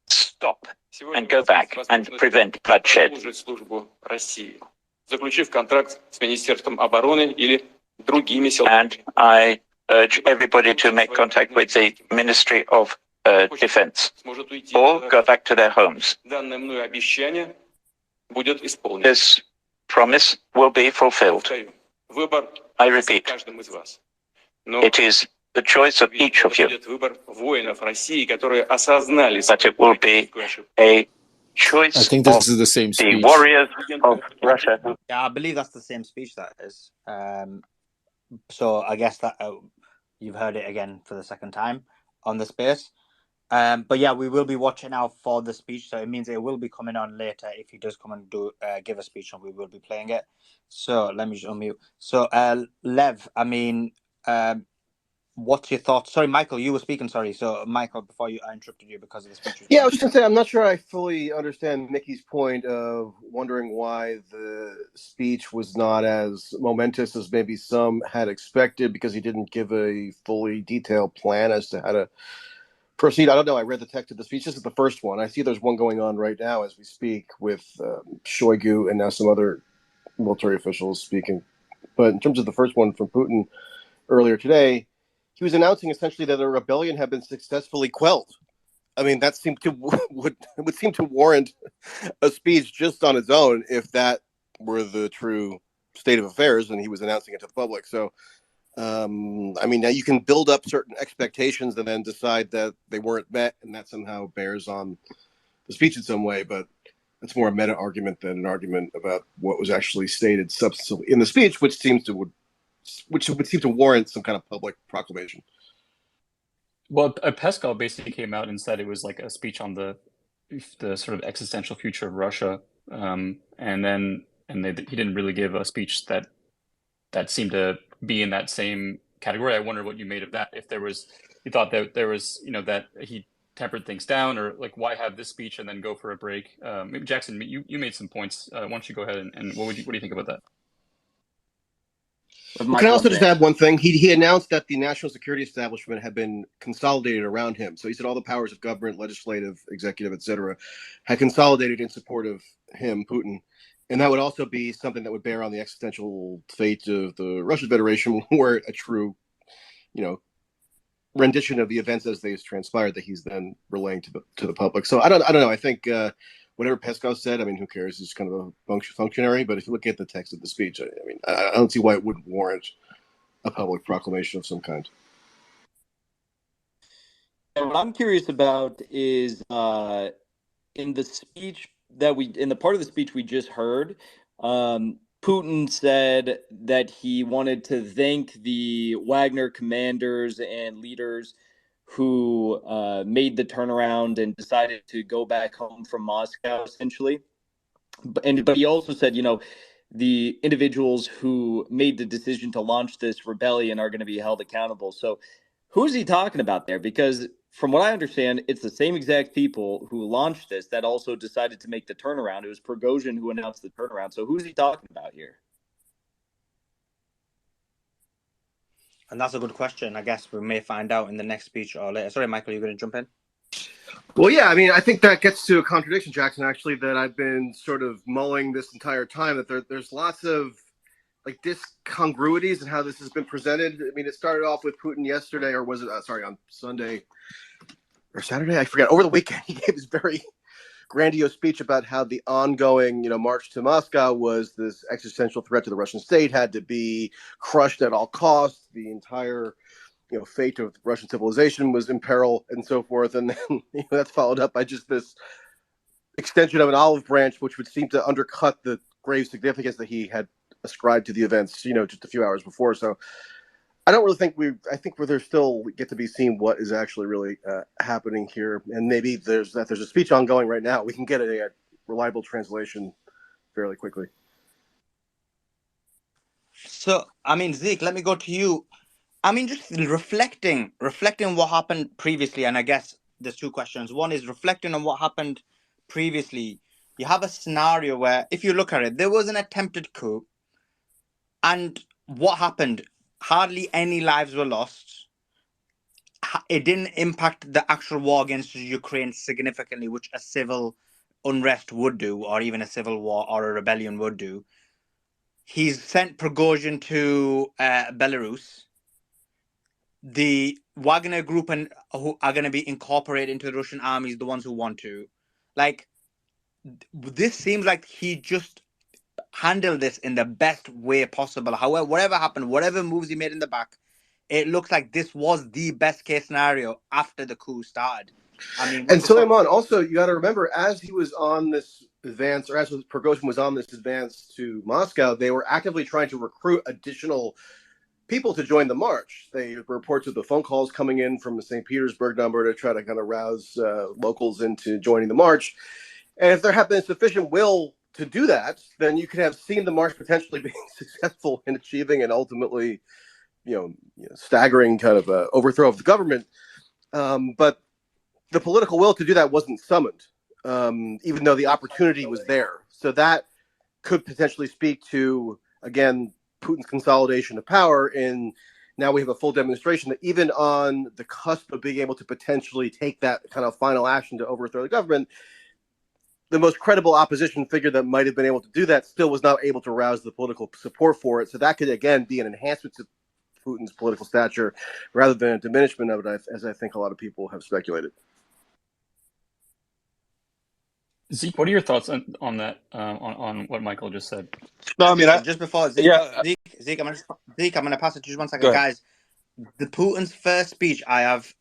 stop and go back and prevent bloodshed. And I urge everybody to make contact with the Ministry of Defense or go back to their homes. This promise will be fulfilled. I repeat, it is the choice of each of you, but it will be a choice I think of this is the same the speech. warriors of Russia. Yeah, I believe that's the same speech that is. So I guess that you've heard it again for the second time on the space. But yeah, we will be watching out for the speech. So it means it will be coming on later if he does come and give a speech, and we will be playing it. So let me just unmute. So Lev, I mean, what's your thoughts? Sorry, Michael, you were speaking. Sorry. So Michael, before I interrupted you because of the speech. Yeah, I was just gonna say I'm not sure I fully understand Mickey's point of wondering why the speech was not as momentous as maybe some had expected because he didn't give a fully detailed plan as to how to proceed. I don't know. I read the text of the speech. This is the first one. I see there's one going on right now as we speak with Shoigu and now some other military officials speaking. But in terms of the first one from Putin earlier today, he was announcing essentially that a rebellion had been successfully quelled. I mean, that seemed to would seem to warrant a speech just on its own if that were the true state of affairs, and he was announcing it to the public. So, I mean, now you can build up certain expectations and then decide that they weren't met, and that somehow bears on the speech in some way. But it's more a meta argument than an argument about what was actually stated substantively in the speech, which would seem to warrant some kind of public proclamation. Well, Pesco basically came out and said it was like a speech on the sort of existential future of Russia, and he didn't really give a speech that seemed to be in that same category. I wonder what you made of that. If you thought that there was, that he tempered things down, or like why have this speech and then go for a break? Maybe Jackson, you made some points. Why don't you go ahead and what do you think about that? Can I also just add one thing? He announced that the national security establishment had been consolidated around him. So he said all the powers of government, legislative, executive, etc., had consolidated in support of him, Putin. And that would also be something that would bear on the existential fate of the Russian Federation, were a true, rendition of the events as they transpired that he's then relaying to the public. So I don't know. I think whatever Peskov said, I mean, who cares? He's kind of a functionary. But if you look at the text of the speech, I mean, I don't see why it wouldn't warrant a public proclamation of some kind. And what I'm curious about is in the speech in the part of the speech we just heard, Putin said that he wanted to thank the Wagner commanders and leaders who made the turnaround and decided to go back home from Moscow, essentially. But he also said, the individuals who made the decision to launch this rebellion are going to be held accountable. So who's he talking about there? Because from what I understand, it's the same exact people who launched this that also decided to make the turnaround. It was Prigozhin who announced the turnaround. So who's he talking about here? And that's a good question. I guess we may find out in the next speech or later. Sorry, Michael, you're going to jump in? Well, yeah, I mean, I think that gets to a contradiction, Jackson, actually, that I've been sort of mulling this entire time, that there's lots of like discongruities in how this has been presented. I mean, it started off with Putin yesterday, or was it, on Sunday or Saturday? I forget. Over the weekend, he gave his very grandiose speech about how the ongoing, march to Moscow was this existential threat to the Russian state, had to be crushed at all costs. The entire fate of Russian civilization was in peril, and so forth. And then that's followed up by just this extension of an olive branch, which would seem to undercut the grave significance that he had ascribed to the events, just a few hours before. So I don't really think I think there's still get to be seen what is actually really happening here. And maybe there's a speech ongoing right now. We can get a reliable translation fairly quickly. So, I mean, Zeke, let me go to you. I mean, just reflecting what happened previously, and I guess there's two questions. One is reflecting on what happened previously. You have a scenario where, if you look at it, there was an attempted coup, and what happened? Hardly any lives were lost. It didn't impact the actual war against Ukraine significantly, which a civil unrest would do, or even a civil war or a rebellion would do. He's sent Prigozhin to Belarus. The Wagner group and who are going to be incorporated into the Russian armies, the ones who want to. Like, this seems like he just handled this in the best way possible. However, whatever happened, whatever moves he made in the back, it looks like this was the best case scenario after the coup started. I mean, and Suleiman, also, you got to remember, as he was on this advance, or as Prigozhin was on this advance to Moscow, they were actively trying to recruit additional people to join the march. They reports of the phone calls coming in from the St. Petersburg number to try to kind of rouse locals into joining the march. And if there had been sufficient will to do that, then you could have seen the march potentially being successful in achieving an ultimately, staggering kind of overthrow of the government. But the political will to do that wasn't summoned, even though the opportunity was there. So that could potentially speak to, again, Putin's consolidation of power. And now we have a full demonstration that even on the cusp of being able to potentially take that kind of final action to overthrow the government, the most credible opposition figure that might have been able to do that still was not able to rouse the political support for it. So that could, again, be an enhancement to Putin's political stature rather than a diminishment of it, as I think a lot of people have speculated. Zeke, what are your thoughts on that? On what Michael just said? No, I mean, just before Zeke, yeah. Zeke, I'm gonna pass it to you 1 second, guys. The Putin's first speech, I have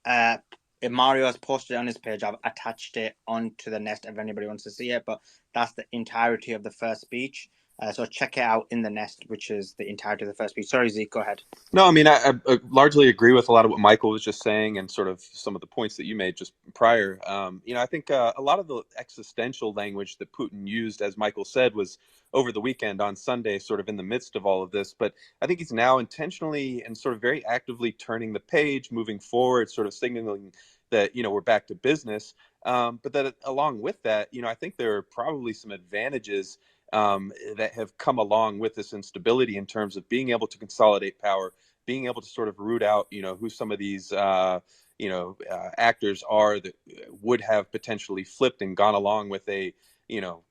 Mario has posted it on his page. I've attached it onto the Nest if anybody wants to see it. But that's the entirety of the first speech. So check it out in the Nest, which is the entirety of the first speech. Sorry, Zeke, go ahead. No, I mean, I largely agree with a lot of what Michael was just saying and sort of some of the points that you made just prior. I think a lot of the existential language that Putin used, as Michael said, was over the weekend on Sunday, sort of in the midst of all of this. But I think he's now intentionally and sort of very actively turning the page, moving forward, sort of signaling that, we're back to business. But that along with that, I think there are probably some advantages that have come along with this instability in terms of being able to consolidate power, being able to sort of root out, who some of these, actors are that would have potentially flipped and gone along with a,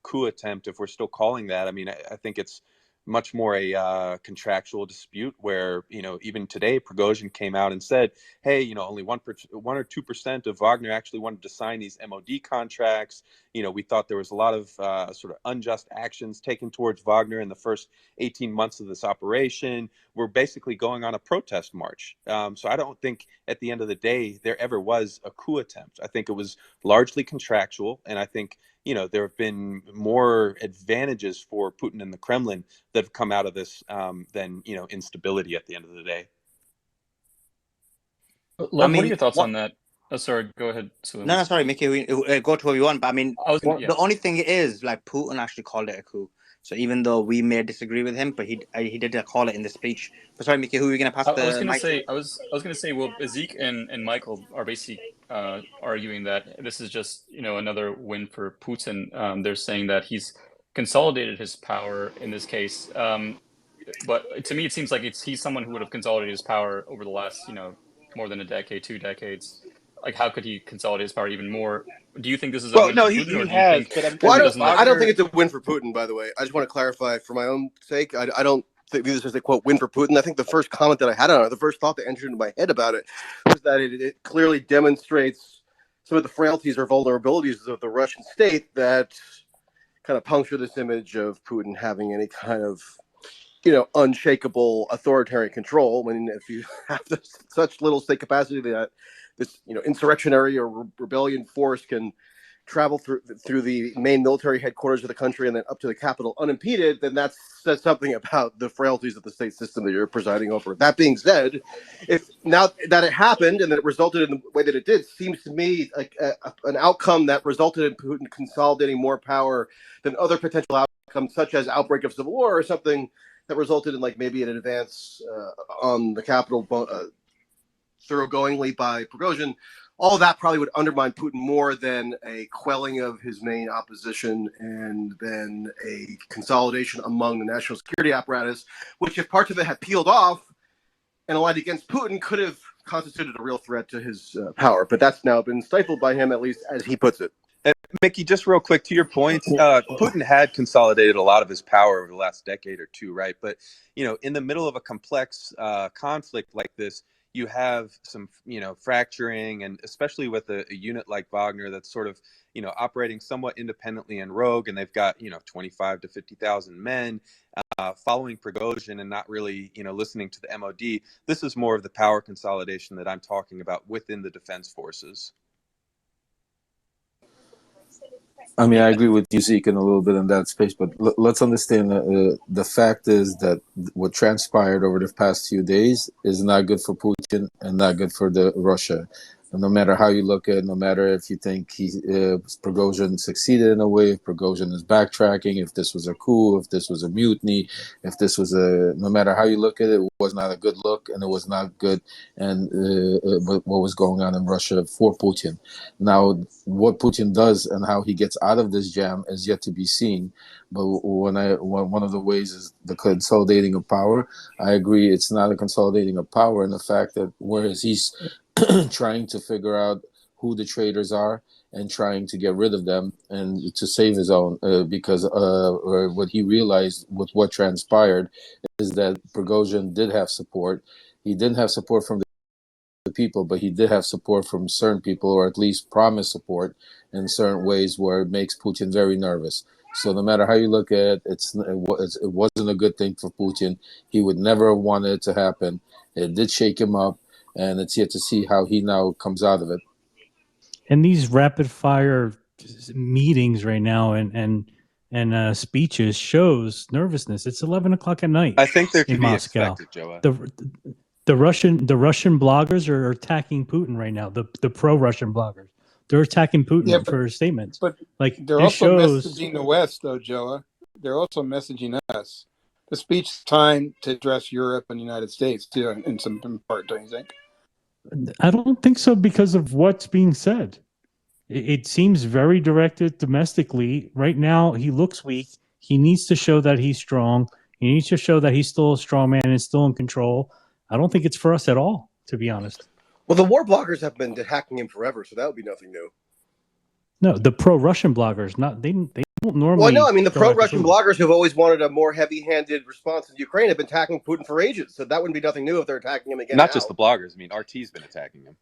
coup attempt, if we're still calling that. I mean, I think it's much more a contractual dispute where, even today, Prigozhin came out and said, hey, only 1 or 2% of Wagner actually wanted to sign these MOD contracts. We thought there was a lot of sort of unjust actions taken towards Wagner in the first 18 months of this operation. We're basically going on a protest march. So I don't think at the end of the day there ever was a coup attempt. I think it was largely contractual. And I think, there have been more advantages for Putin and the Kremlin that have come out of this than, instability at the end of the day. Lev, what are your thoughts on that? Oh, sorry. Go ahead, No, Salim. sorry, Mickey. Go to where you want. But I mean, I was gonna, yeah. the only thing is, like, Putin actually called it a coup. So even though we may disagree with him, but he did call it in the speech. But sorry, Mickey, who are you gonna pass I was the gonna mic say, to? I was gonna say, well, Zeke and Michael are basically arguing that this is just, another win for Putin. They're saying that he's consolidated his power in this case. But to me, it seems like he's someone who would have consolidated his power over the last, more than a decade, 2 decades. Like, how could he consolidate his power even more? Do you think this is a Well, win no, for Putin, or he do you has, think but Well, because I he mean, doesn't I look? don't think Wagner. it's a win for Putin, by the way. I just want to clarify for my own sake. I don't view this as a quote win for Putin. I think the first comment that I had on it, the first thought that entered into my head about it, was that it clearly demonstrates some of the frailties or vulnerabilities of the Russian state that kind of puncture this image of Putin having any kind of unshakable authoritarian control. When if you have such little state capacity that this insurrectionary or rebellion force can travel through the main military headquarters of the country and then up to the capital unimpeded, then that says something about the frailties of the state system that you're presiding over. That being said, if now that it happened and that it resulted in the way that it did, seems to me like an outcome that resulted in Putin consolidating more power than other potential outcomes, such as outbreak of civil war or something that resulted in like maybe an advance on the capital thoroughgoingly by Prigozhin. All of that probably would undermine Putin more than a quelling of his main opposition and then a consolidation among the national security apparatus, which, if parts of it had peeled off and aligned against Putin, could have constituted a real threat to his power. But that's now been stifled by him, at least as he puts it. Mickey, just real quick to your point, Putin had consolidated a lot of his power over the last decade or two, right? But in the middle of a complex conflict like this, you have some fracturing, and especially with a unit like Wagner that's sort of operating somewhat independently and rogue, and they've got 25 to 50,000 men following Prigozhin and not really listening to the MOD. This is more of the power consolidation that I'm talking about within the defense forces. I mean, I agree with you, Zeke, in a little bit in that space, but let's understand that the fact is that what transpired over the past few days is not good for Putin and not good for the Russia. And no matter how you look at it, no matter if you think Prigozhin succeeded in a way, if Prigozhin is backtracking, if this was a coup, if this was a mutiny, if this was no matter how you look at it, it was not a good look, and it was not good. And what was going on in Russia for Putin. Now, what Putin does and how he gets out of this jam is yet to be seen. But one of the ways is the consolidating of power. I agree, it's not a consolidating of power, in the fact that whereas he's trying to figure out who the traitors are and trying to get rid of them and to save his own, because what he realized with what transpired is that Prigozhin did have support. He didn't have support from the people, but he did have support from certain people, or at least promised support in certain ways, where it makes Putin very nervous. So no matter how you look at it, it wasn't a good thing for Putin. He would never have wanted it to happen. It did shake him up, and it's yet to see how he now comes out of it. And these rapid fire meetings right now and speeches shows nervousness. It's 11 o'clock at night I think they're to in be Moscow. expected, Joa. The Russian bloggers are attacking Putin right now. The pro Russian bloggers, they're attacking Putin Yeah, for his statements. but Like they're this also shows. messaging the West, though, Joa. They're also messaging us. The speech is time to address Europe and the United States too, in some part. Don't you think? I don't think so because of what's being said. It seems very directed domestically. Right now, he looks weak. He needs to show that he's strong. He needs to show that he's still a strong man and still in control. I don't think it's for us at all, to be honest. Well, the war bloggers have been attacking him forever, so that would be nothing new. No, the pro-Russian bloggers, not they don't normally. Well, no, I mean the go after pro-Russian Putin. bloggers who've always wanted a more heavy-handed response in Ukraine have been attacking Putin for ages, so that wouldn't be nothing new if they're attacking him again Not now. just the bloggers. I mean, RT's been attacking him.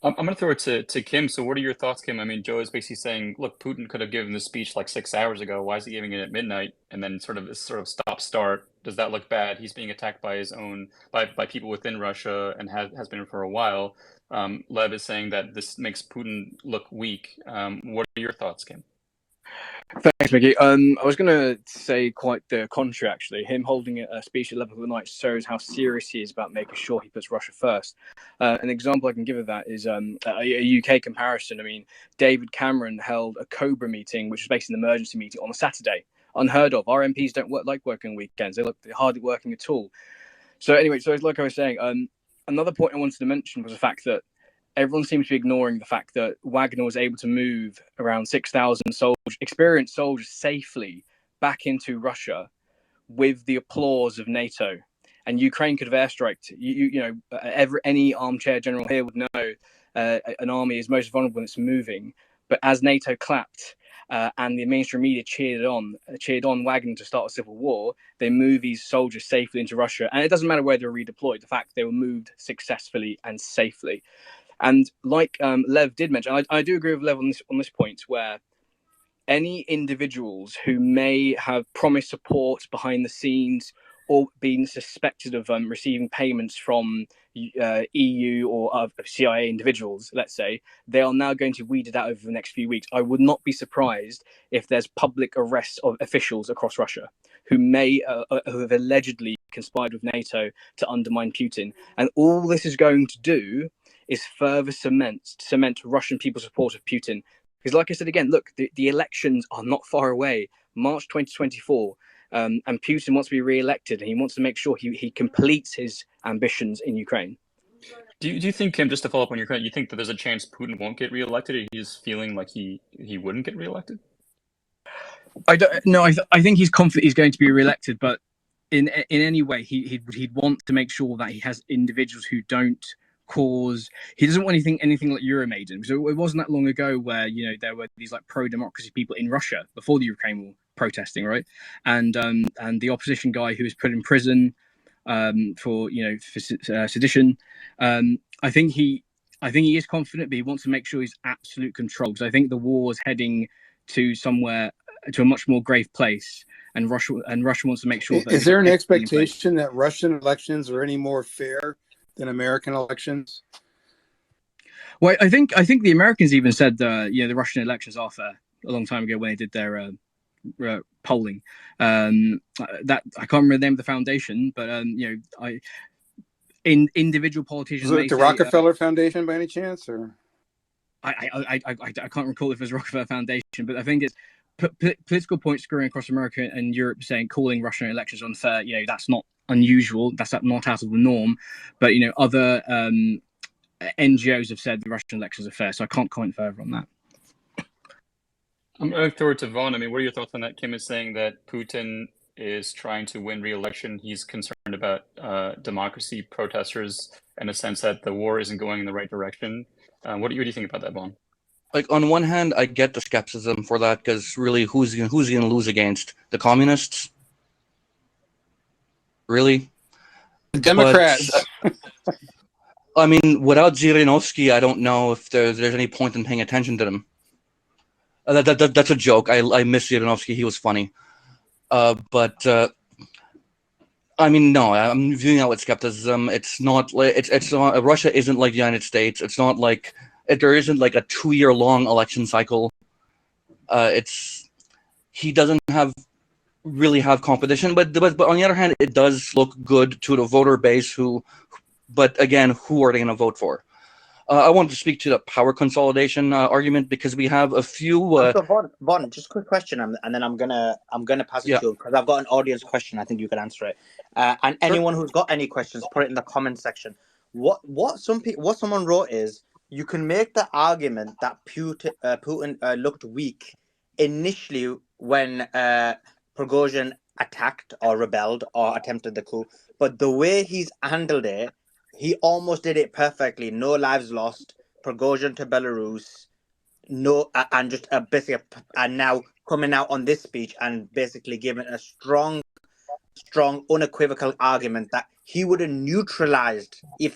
I'm going to throw it to Kim. So what are your thoughts, Kim? I mean, Joe is basically saying, look, Putin could have given this speech like 6 hours ago. Why is he giving it at midnight? And then sort of stop-start. Does that look bad? He's being attacked by his own, by people within Russia and has been for a while. Lev is saying that this makes Putin look weak. What are your thoughts, Kim? Thanks, Mickey. I was going to say quite the contrary, actually. Him holding a speech at 11 of the night shows how serious he is about making sure he puts Russia first. An example I can give of that is a UK comparison. I mean, David Cameron held a COBRA meeting, which was basically an emergency meeting, on a Saturday. Unheard of. Our MPs don't like working weekends. They're hardly working at all. So anyway, so like I was saying, another point I wanted to mention was the fact that everyone seems to be ignoring the fact that Wagner was able to move around 6,000 experienced soldiers safely back into Russia with the applause of NATO. And Ukraine could have airstriked. Any armchair general here would know an army is most vulnerable when it's moving. But as NATO clapped and the mainstream media cheered on Wagner to start a civil war, they moved these soldiers safely into Russia. And it doesn't matter where they were redeployed. The fact they were moved successfully and safely. And like Lev did mention, I do agree with Lev on this point, where any individuals who may have promised support behind the scenes or been suspected of receiving payments from EU or CIA individuals, let's say, they are now going to weed it out over the next few weeks. I would not be surprised if there's public arrests of officials across Russia who may who have allegedly conspired with NATO to undermine Putin. And all this is going to do is further cement Russian people's support of Putin. Because like I said again, look, the elections are not far away, March 2024, and Putin wants to be re-elected, and he wants to make sure he completes his ambitions in Ukraine. Do you think, Kim, just to follow up on your comment, you think that there's a chance Putin won't get re-elected, or he's feeling like he wouldn't get re-elected? I think he's confident he's going to be re-elected, but in any way, he'd want to make sure that he has individuals who don't cause. He doesn't want anything like Euromaidan, because it wasn't that long ago where there were these like pro-democracy people in Russia before the Ukraine war protesting, right? And the opposition guy who was put in prison for sedition. I think he is confident, but he wants to make sure he's absolute control, because I think the war is heading to a much more grave place, and Russia wants to make sure that. Is there an expectation that Russian elections are any more fair than American elections? Well, I think the Americans even said the Russian elections are fair a long time ago when they did their polling. That I can't remember the name of the foundation, but individual politicians. Was it the Rockefeller Foundation by any chance, or? I can't recall if it was Rockefeller Foundation, but I think it's political point screwing across America and Europe, calling Russian elections unfair. That's not unusual. That's not out of the norm. But other NGOs have said the Russian elections are fair, so I can't comment further on that. I'm going to throw it to Vaughn. I mean, what are your thoughts on that? Kim is saying that Putin is trying to win re-election. He's concerned about democracy protesters in a sense that the war isn't going in the right direction. What do you think about that, Vaughn? Like, on one hand, I get the skepticism for that, because really, who's he going to lose against? The communists? Really? The Democrats. I mean, without Zhirinovsky, I don't know if there's any point in paying attention to them. That's a joke. I miss Zhirinovsky. He was funny. But I mean, no, I'm viewing that with skepticism. It's not like it's not, Russia isn't like the United States. It's not like there isn't like a 2-year-long election cycle. He doesn't really have competition, but on the other hand, it does look good to the voter base but again, who are they going to vote for? I wanted to speak to the power consolidation argument, because we have a few. So Vaughn, just a quick question, and then I'm gonna pass it to you, because I've got an audience question. I think you can answer it. And anyone who's got any questions, put it in the comment section. What someone wrote is, you can make the argument that Putin looked weak initially when Prigozhin attacked or rebelled or attempted the coup, but the way he's handled it, he almost did it perfectly. No lives lost. Prigozhin to Belarus. And just basically, and now coming out on this speech and basically giving a strong, unequivocal argument that he would have neutralized he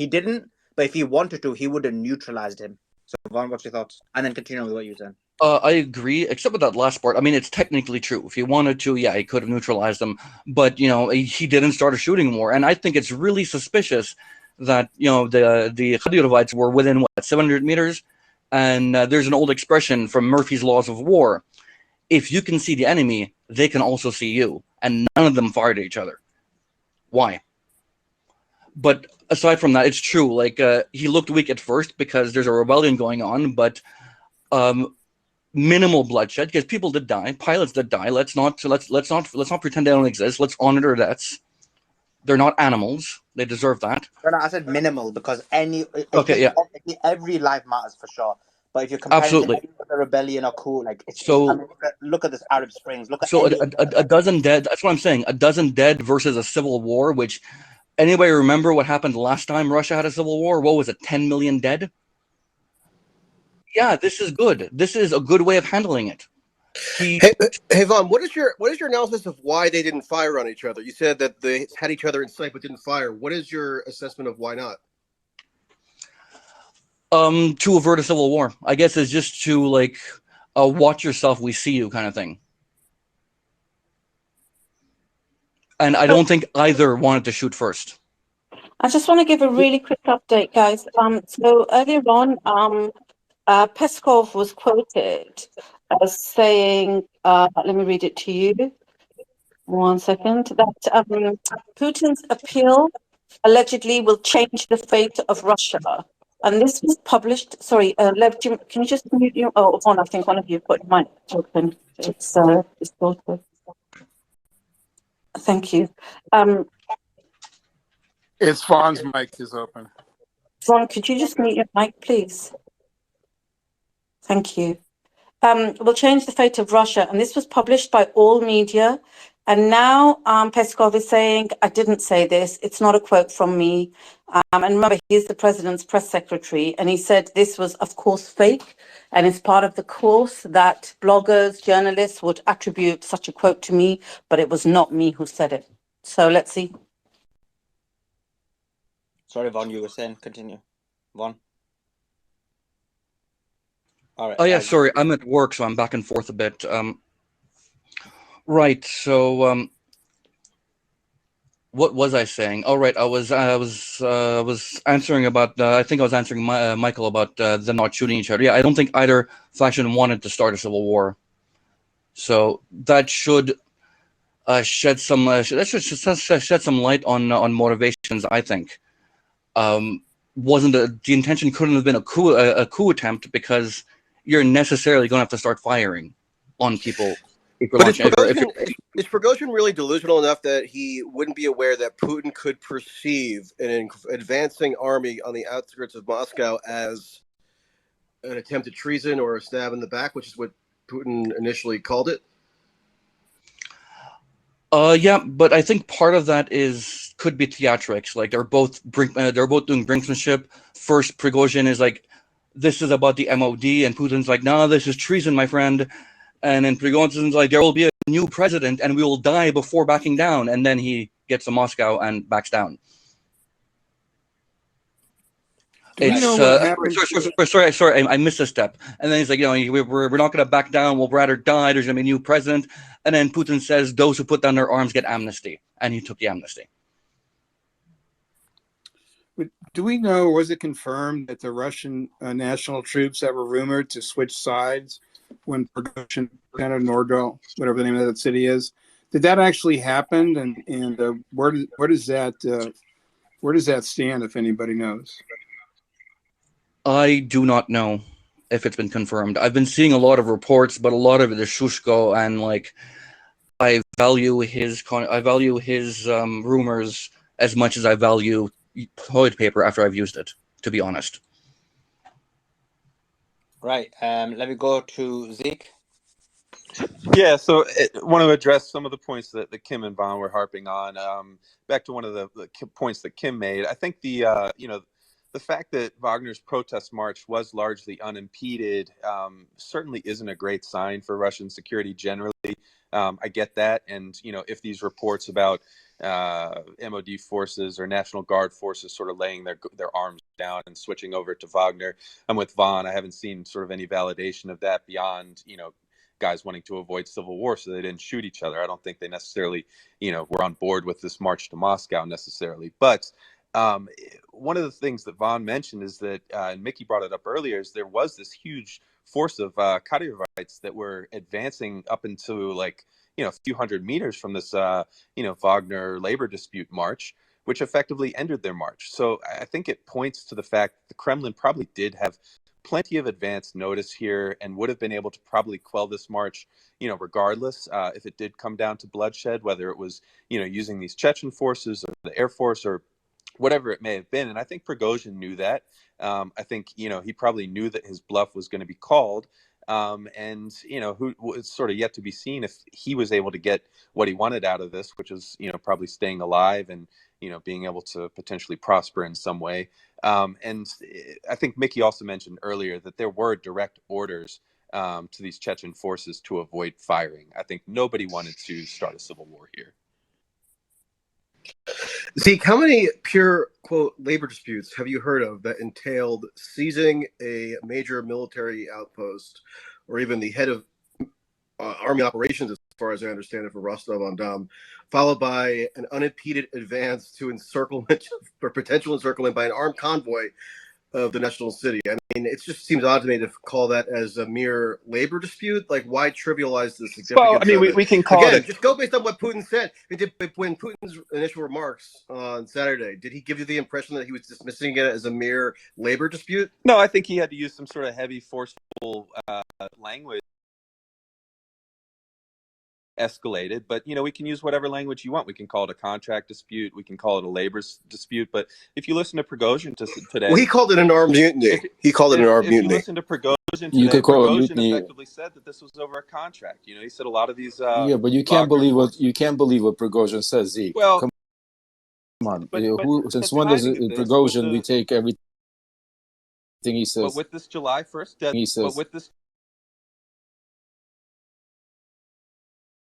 didn't, but if he wanted to, he would have neutralized him. So, Vaughn, what's your thoughts? And then continue with what you said. I agree, except with that last part. I mean, it's technically true. If he wanted to, yeah, he could have neutralized them. But, he didn't start a shooting war. And I think it's really suspicious that, the Khadyrovites were within, 700 meters? And there's an old expression from Murphy's Laws of War. if you can see the enemy, they can also see you. And none of them fired at each other. Why? But aside from that, it's true. Like he looked weak at first because there's a rebellion going on, but minimal bloodshed because people did die, pilots did die. Let's not pretend they don't exist. Let's honor their deaths. They're not animals. They deserve that. No, I said minimal because Okay, yeah, every life matters for sure. But if you're comparing to absolutely. any other rebellion or coup, like I So mean, look at this Arab Springs. Look at so any. a dozen dead. That's what I'm saying. A dozen dead versus a civil war. Which anybody remember what happened last time Russia had a civil war? What was it? 10 million dead. Yeah, this is good. This is a good way of handling it. Hey, Vaughn, what is your analysis of why they didn't fire on each other? You said that they had each other in sight but didn't fire. What is your assessment of why not? To avert a civil war, I guess, is just to like watch yourself, we see you kind of thing. And I don't think either wanted to shoot first. I just want to give a really quick update, guys. So earlier on, Peskov was quoted as saying, let me read it to you. 1 second. That Putin's appeal allegedly will change the fate of Russia. And this was published. Sorry, Lev, can you just mute your? Oh, Vaughn, I think one of you put mic open. It's distorted. Thank you. It's Vaughn's mic is open. Vaughn, could you just mute your mic, please? Thank you. Will change the fate of Russia. And this was published by all media. And now Peskov is saying, I didn't say this. It's not a quote from me. And remember, he's the president's press secretary. And he said this was, of course, fake. And it's part of the course that bloggers, journalists would attribute such a quote to me. But it was not me who said it. So let's see. Sorry, Vaughn, you were saying. Continue, Vaughn. All right. Oh yeah, sorry, I'm at work, so I'm back and forth a bit. Right. So, what was I saying? Oh, right. I was answering about. I think I was answering Michael about them not shooting each other. Yeah, I don't think either faction wanted to start a civil war. So that should shed some shed some light on motivations. I think wasn't the intention couldn't have been a coup attempt because you're necessarily going to have to start firing on people. But is Prigozhin really delusional enough that he wouldn't be aware that Putin could perceive an advancing army on the outskirts of Moscow as an attempted treason or a stab in the back, which is what Putin initially called it? Yeah, but I think part of that could be theatrics. Like they're both doing brinksmanship. First, Prigozhin is like, "This is about the MOD," and Putin's like, "No, this is treason, my friend." And then Prigozhin's like, "There will be a new president, and we will die before backing down." And then he gets to Moscow and backs down. Sorry, I missed a step. And then he's like, we're not going to back down. We'll rather die. There's going to be a new president. And then Putin says, those who put down their arms get amnesty. And he took the amnesty. Do we know, was it confirmed that the Russian national troops that were rumored to switch sides when Prigozhin, kind of Nordal, whatever the name of that city is, did that actually happen? And where does that stand, if anybody knows? I do not know if it's been confirmed. I've been seeing a lot of reports, but a lot of it is Shushko, and like I value his rumors as much as I value toilet paper after I've used it, to be honest. Right. Let me go to Zeke. Yeah, so I want to address some of the points that Kim and Vaughn were harping on. Back to one of the points that Kim made. I think the fact that Wagner's protest march was largely unimpeded certainly isn't a great sign for Russian security generally. I get that. And, if these reports about MOD forces or National Guard forces sort of laying their arms down and switching over to Wagner, I'm with Vaughn. I haven't seen sort of any validation of that beyond, guys wanting to avoid civil war so they didn't shoot each other. I don't think they necessarily, were on board with this march to Moscow necessarily. But one of the things that Vaughn mentioned is that, and Mickey brought it up earlier, is there was this huge force of Kadyrovites that were advancing up into like, a few hundred meters from this, Wagner labor dispute march, which effectively ended their march. So I think it points to the fact that the Kremlin probably did have plenty of advance notice here and would have been able to probably quell this march, regardless, if it did come down to bloodshed, whether it was, using these Chechen forces or the Air Force or whatever it may have been. And I think Prigozhin knew that. I think, he probably knew that his bluff was going to be called. And, who was sort of yet to be seen if he was able to get what he wanted out of this, which is, probably staying alive and, being able to potentially prosper in some way. And I think Mickey also mentioned earlier that there were direct orders to these Chechen forces to avoid firing. I think nobody wanted to start a civil war here. Zeke, how many pure, quote, labor disputes have you heard of that entailed seizing a major military outpost or even the head of army operations, as far as I understand it, for Rostov-on-Don, followed by an unimpeded advance to encirclement or potential encirclement by an armed convoy of the national city? I mean, it just seems odd to me to call that as a mere labor dispute. Like, why trivialize the significance? Well, I mean, we can call again, it just go based on what Putin said. When Putin's initial remarks on Saturday, did he give you the impression that he was dismissing it as a mere labor dispute? No, I think he had to use some sort of heavy, forceful language. Escalated, but we can use whatever language you want. We can call it a contract dispute, we can call it a labor dispute, but if you listen to Prigozhin today, well, he called it an armed mutiny. If you listen to Prigozhin You today, could call it Prigozhin mutiny. effectively said that this was over a contract. He said a lot of these Yeah, but you can't believe what Prigozhin says, Zeke. Well, come on. But Since when does Prigozhin we take everything he says? But with this July 1st deadline,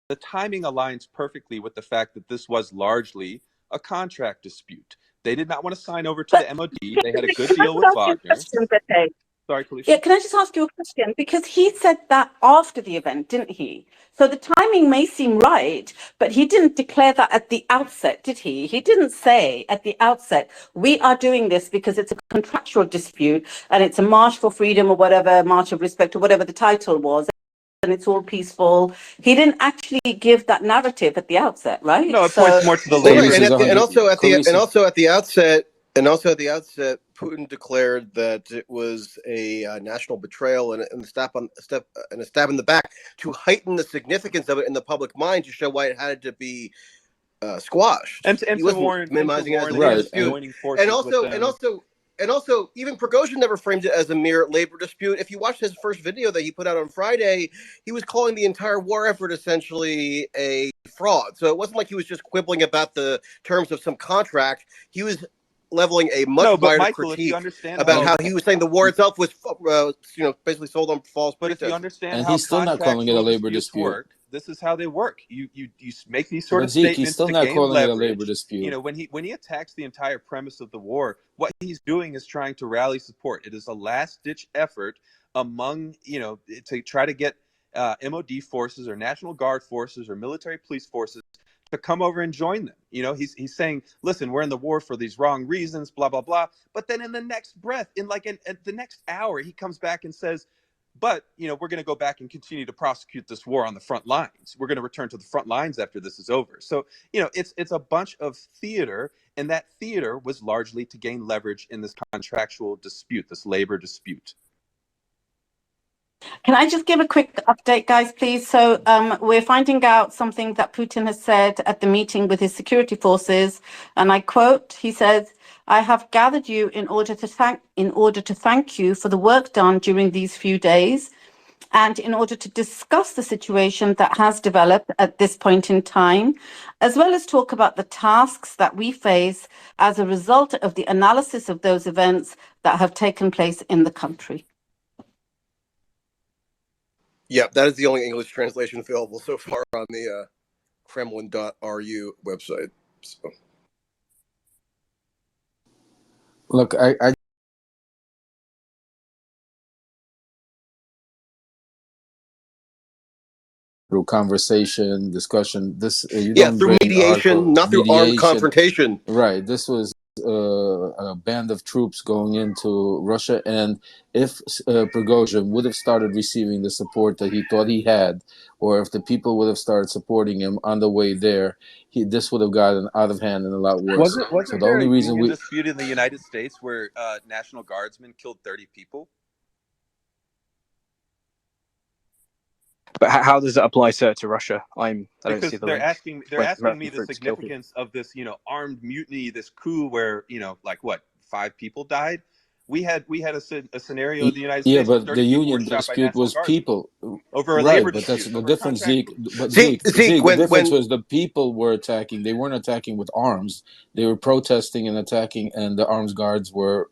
the timing aligns perfectly with the fact that this was largely a contract dispute. They did not want to sign over to the MOD. They had a good deal with Wagner. Sorry, Kalisha. Yeah, can I just ask you a question? Because he said that after the event, didn't he? So the timing may seem right, but he didn't declare that at the outset, did he? He didn't say at the outset, we are doing this because it's a contractual dispute and it's a march for freedom or whatever, march of respect or whatever the title was, and it's all peaceful. He didn't actually give that narrative at the outset, right? No, it points more to the labor. labor. And also at the outset, Putin declared that it was a national betrayal and a stab in the back to heighten the significance of it in the public mind, to show why it had to be squashed. And he wasn't minimizing it as a labor dispute. And also, even Prigozhin never framed it as a mere labor dispute. If you watch his first video that he put out on Friday, he was calling the entire war effort essentially a fraud. So it wasn't like he was just quibbling about the terms of some contract. He was leveling a much wider critique about how he was saying the war itself was, basically sold on false pretenses. But if you understand and how he's still not calling it a labor dispute. Work, this is how they work. You make these sort of statements. He's still not calling it a labor dispute. When he attacks the entire premise of the war, what he's doing is trying to rally support. It is a last-ditch effort among, to try to get MOD forces or National Guard forces or military police forces to come over and join them. He's saying, listen, we're in the war for these wrong reasons, blah, blah, blah. But then in the next breath, in the next hour, he comes back and says, but, we're going to go back and continue to prosecute this war on the front lines. We're going to return to the front lines after this is over. So, it's a bunch of theater, and that theater was largely to gain leverage in this contractual dispute, this labor dispute. Can I just give a quick update, guys, please? So we're finding out something that Putin has said at the meeting with his security forces, and I quote, he says, "I have gathered you in order to thank you for the work done during these few days, and in order to discuss the situation that has developed at this point in time, as well as talk about the tasks that we face as a result of the analysis of those events that have taken place in the country." Yeah, that is the only English translation available so far on the Kremlin.ru website. So. Look, I through conversation, discussion. This through mediation, not through armed confrontation. Right. This was a band of troops going into Russia, and if Prigozhin would have started receiving the support that he thought he had, or if the people would have started supporting him on the way there, this would have gotten out of hand and a lot worse. So Wasn't the there a only reason union we dispute in the United States where National Guardsmen killed 30 people? But how does it apply, sir, to Russia? I don't see Because the they're link. asking me the For it to kill people. significance of this, armed mutiny, this coup where, like what, 5 people died. We had a scenario in the United yeah, States where but the 30 people were union shot by dispute National was Guardsmen people, over a right? labor But that's dispute, the over a difference, contract. Zeke. But Zeke, Zeke, the difference when was the people were attacking. They weren't attacking with arms. They were protesting and attacking, and the armed guards were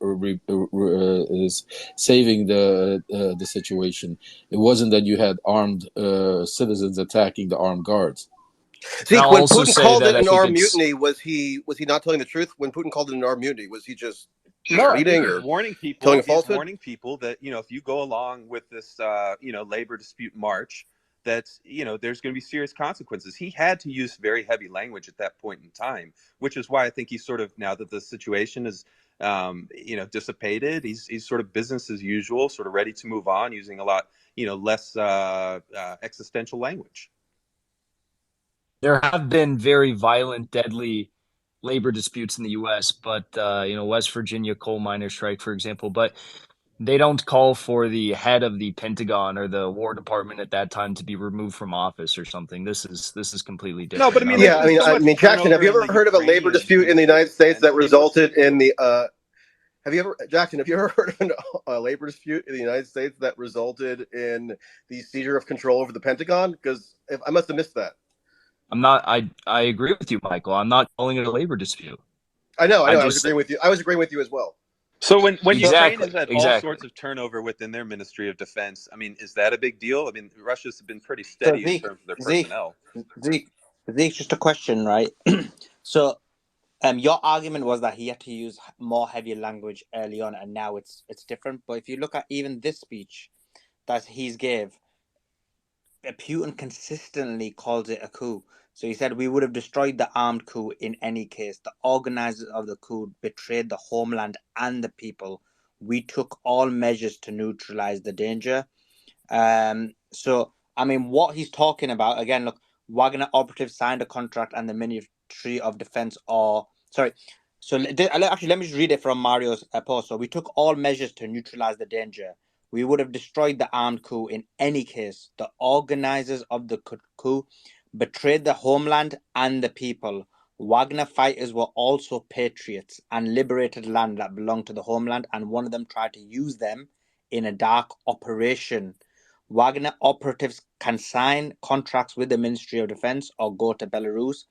saving the situation. It wasn't that you had armed citizens attacking the armed guards. And Zeke, I'll when also Putin say called that it I an think armed it's mutiny, was he not telling the truth? When Putin called it an armed mutiny, was he just No, I mean misleading he's or warning telling people. a He's falsehood? warning people that if you go along with this labor dispute march, that there's going to be serious consequences. He had to use very heavy language at that point in time, which is why I think he's sort of, now that the situation is dissipated, he's sort of business as usual, sort of ready to move on, using a lot less existential language. there have been very violent, deadly labor disputes in the U.S., but West Virginia coal miner strike, for example, but they don't call for the head of the Pentagon or the War Department at that time to be removed from office or something. This is completely No, but different. I And mean, I'll there's Yeah, been so I much mean, Jackson, have turnover you in ever the heard of a labor Ukrainian dispute in the United ministry of States defense. that I mean, what's resulted in the? Have you ever heard of a labor dispute in the United States that resulted in the seizure of control over the Pentagon? Because I must have missed that. I'm not. I agree with you, Michael. I'm not calling it a labor dispute. I know. I I was just agreeing with you. I was agreeing with you as well. So when So Ukraine exactly, has had all exactly. sorts of turnover within their Ministry of Defense, I mean, is that a big deal? I mean, Russia's been pretty so steady in terms of their Zeke, personnel. Zeke, Zeke, just a question, right? So your argument was that he had to use more heavy language early on, and now it's different. But if you look at even this speech that he's gave, Putin consistently calls it a coup. So he said we would have destroyed the armed coup in any case. The organizers of the coup betrayed the homeland and the people. We took all measures to neutralize the danger. So I mean, what he's talking about again. Look, Wagner operatives signed a contract, and the Ministry of Defense, or sorry. So actually, let me just read it from Mario's post. So we took all measures to neutralize the danger. We would have destroyed the armed coup in any case. The organizers of the coup betrayed the homeland and the people. Wagner fighters were also patriots and liberated land that belonged to the homeland, and one of them tried to use them in a dark operation. Wagner operatives can sign contracts with the Ministry of Defense or go to Belarus.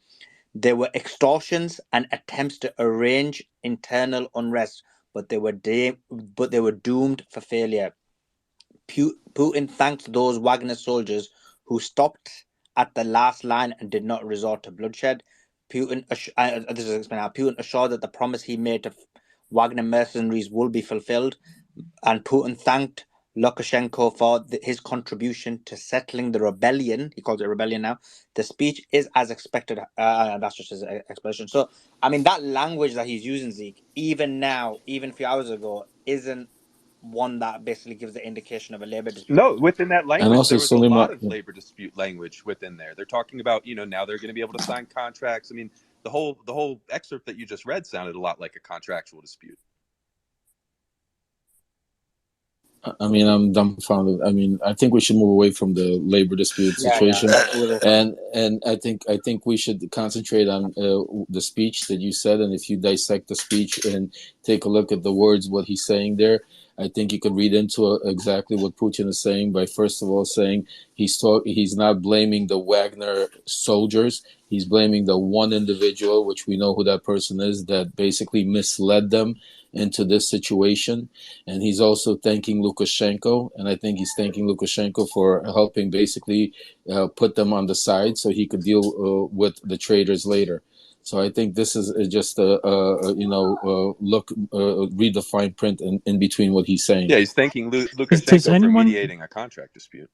There were extortions and attempts to arrange internal unrest, but they were doomed for failure. Putin thanked those Wagner soldiers who stopped at the last line and did not resort to bloodshed. Putin assured that the promise he made to Wagner mercenaries will be fulfilled, and Putin thanked Lukashenko for his contribution to settling the rebellion. He calls it a rebellion now. The speech is as expected. That's just his explanation. So, I mean, that language that he's using, Zeke, even now, even a few hours ago, isn't one that basically gives the indication of a labor dispute. No, within that And language, also, there was a lot Sulima, of labor dispute language within there. They're talking about, now they're going to be able to sign contracts. I mean, the whole excerpt that you just read sounded a lot like a contractual dispute. I mean, I'm dumbfounded. I mean, I think we should move away from the labor dispute Yeah. situation, and I think we should concentrate on the speech that you said. And if you dissect the speech and take a look at the words, what he's saying there, I think you could read into exactly what Putin is saying by first of all saying he's not blaming the Wagner soldiers. He's blaming the one individual, which we know who that person is, that basically misled them into this situation. And he's also thanking Lukashenko, and I think he's thanking Lukashenko for helping basically put them on the side so he could deal with the traitors later. So I think this is just read the fine print in between what he's saying. Yeah, he's thanking Does Lukashenko for anyone mediating a contract dispute.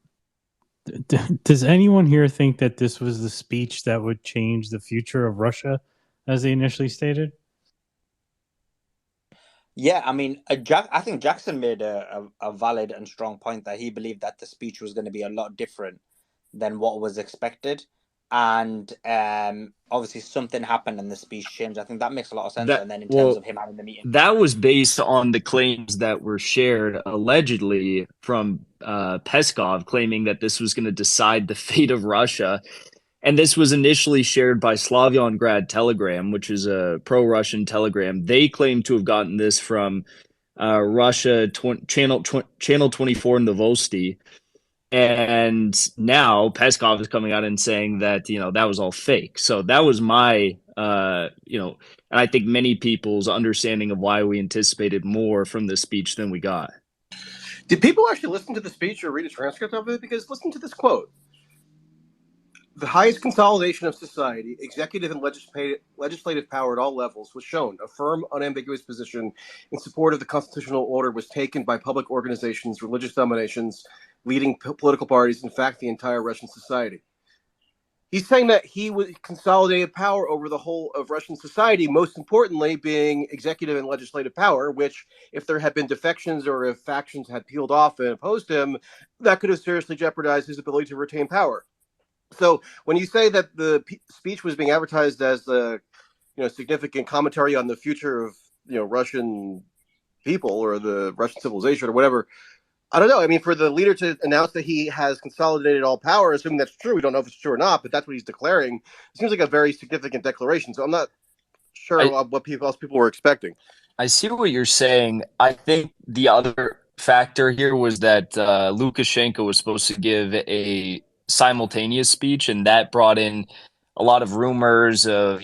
does anyone here think that this was the speech that would change the future of Russia, as they initially stated? Yeah, I mean, I think Jackson made a valid and strong point that he believed that the speech was going to be a lot different than what was expected, and obviously something happened and the speech changed. I think that makes a lot of sense. That And then in terms well, of him having the meeting, that was based on the claims that were shared allegedly from Peskov, claiming that this was going to decide the fate of Russia. And this was initially shared by Slavyangrad Telegram, which is a pro-Russian telegram. They claim to have gotten this from Russia channel 24 Novosti. And now Peskov is coming out and saying that, that was all fake. So that was my, and I think many people's understanding of why we anticipated more from this speech than we got. Did people actually listen to the speech or read a transcript of it? Because listen to this quote. The highest consolidation of society, executive and legislative power at all levels, was shown. A firm, unambiguous position in support of the constitutional order was taken by public organizations, religious dominations, leading political parties, in fact, the entire Russian society. He's saying that he would consolidated power over the whole of Russian society, most importantly being executive and legislative power, which, if there had been defections or if factions had peeled off and opposed him, that could have seriously jeopardized his ability to retain power. So when you say that the speech was being advertised as a significant commentary on the future of Russian people or the Russian civilization or whatever, I don't know. I mean, for the leader to announce that he has consolidated all power, assuming that's true, we don't know if it's true or not, but that's what he's declaring. It seems like a very significant declaration. So I'm not sure what else people were expecting. I see what you're saying. I think the other factor here was that Lukashenko was supposed to give a simultaneous speech, and that brought in a lot of rumors of,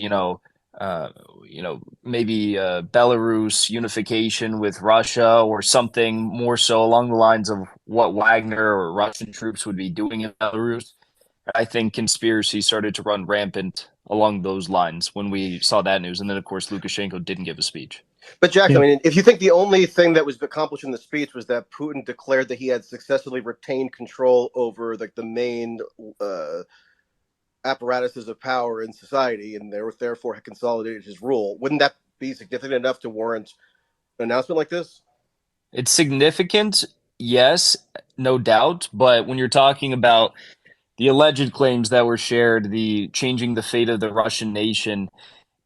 maybe Belarus unification with Russia or something more so along the lines of what Wagner or Russian troops would be doing in Belarus. I think conspiracy started to run rampant along those lines when we saw that news. And then, of course, Lukashenko didn't give a speech. But Jack, I mean, if you think the only thing that was accomplished in the speech was that Putin declared that he had successfully retained control over the main apparatuses of power in society, and therefore had consolidated his rule, wouldn't that be significant enough to warrant an announcement like this? It's significant, yes, no doubt. But when you're talking about the alleged claims that were shared, the changing the fate of the Russian nation,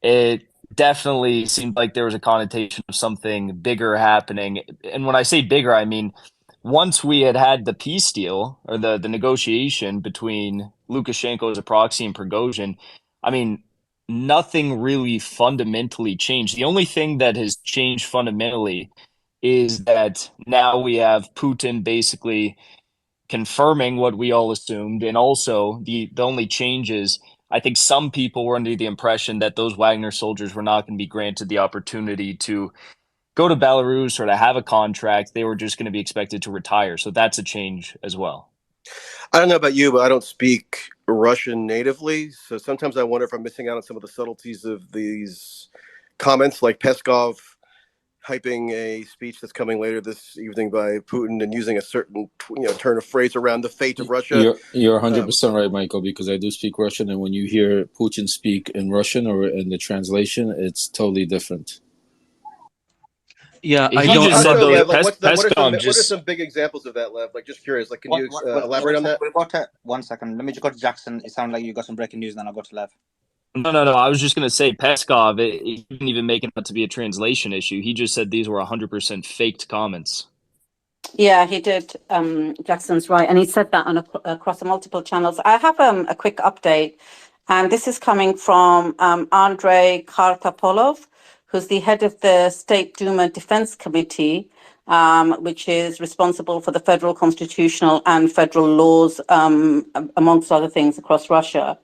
it definitely seemed like there was a connotation of something bigger happening. And when I say bigger, I mean once we had the peace deal or the negotiation between Lukashenko as a proxy and Prigozhin, I mean, nothing really fundamentally changed. The only thing that has changed fundamentally is that now we have Putin basically confirming what we all assumed, and also the only change is I think some people were under the impression that those Wagner soldiers were not going to be granted the opportunity to go to Belarus or to have a contract. They were just going to be expected to retire. So that's a change as well. I don't know about you, but I don't speak Russian natively. So sometimes I wonder if I'm missing out on some of the subtleties of these comments, like Peskov hyping a speech that's coming later this evening by Putin and using a certain turn of phrase around the fate of Russia. You're 100% right, Michael, because I do speak Russian, and when you hear Putin speak in Russian or in the translation, it's totally different. Yeah, He I don't. just said though that what are Peskov some big examples of that, Lev? Like, just curious. Like, can you elaborate on that? We'll go to 1 second. Let me just go to Jackson. It sounds like you got some breaking news. Then I'll go to Lev. No. I was just going to say Peskov, he didn't even make it out to be a translation issue. He just said these were 100% faked comments. Yeah, he did. Jackson's right. And he said that on across multiple channels. I have a quick update. And this is coming from Andrei Kartapolov, who's the head of the State Duma Defense Committee, which is responsible for the federal constitutional and federal laws, amongst other things, across Russia.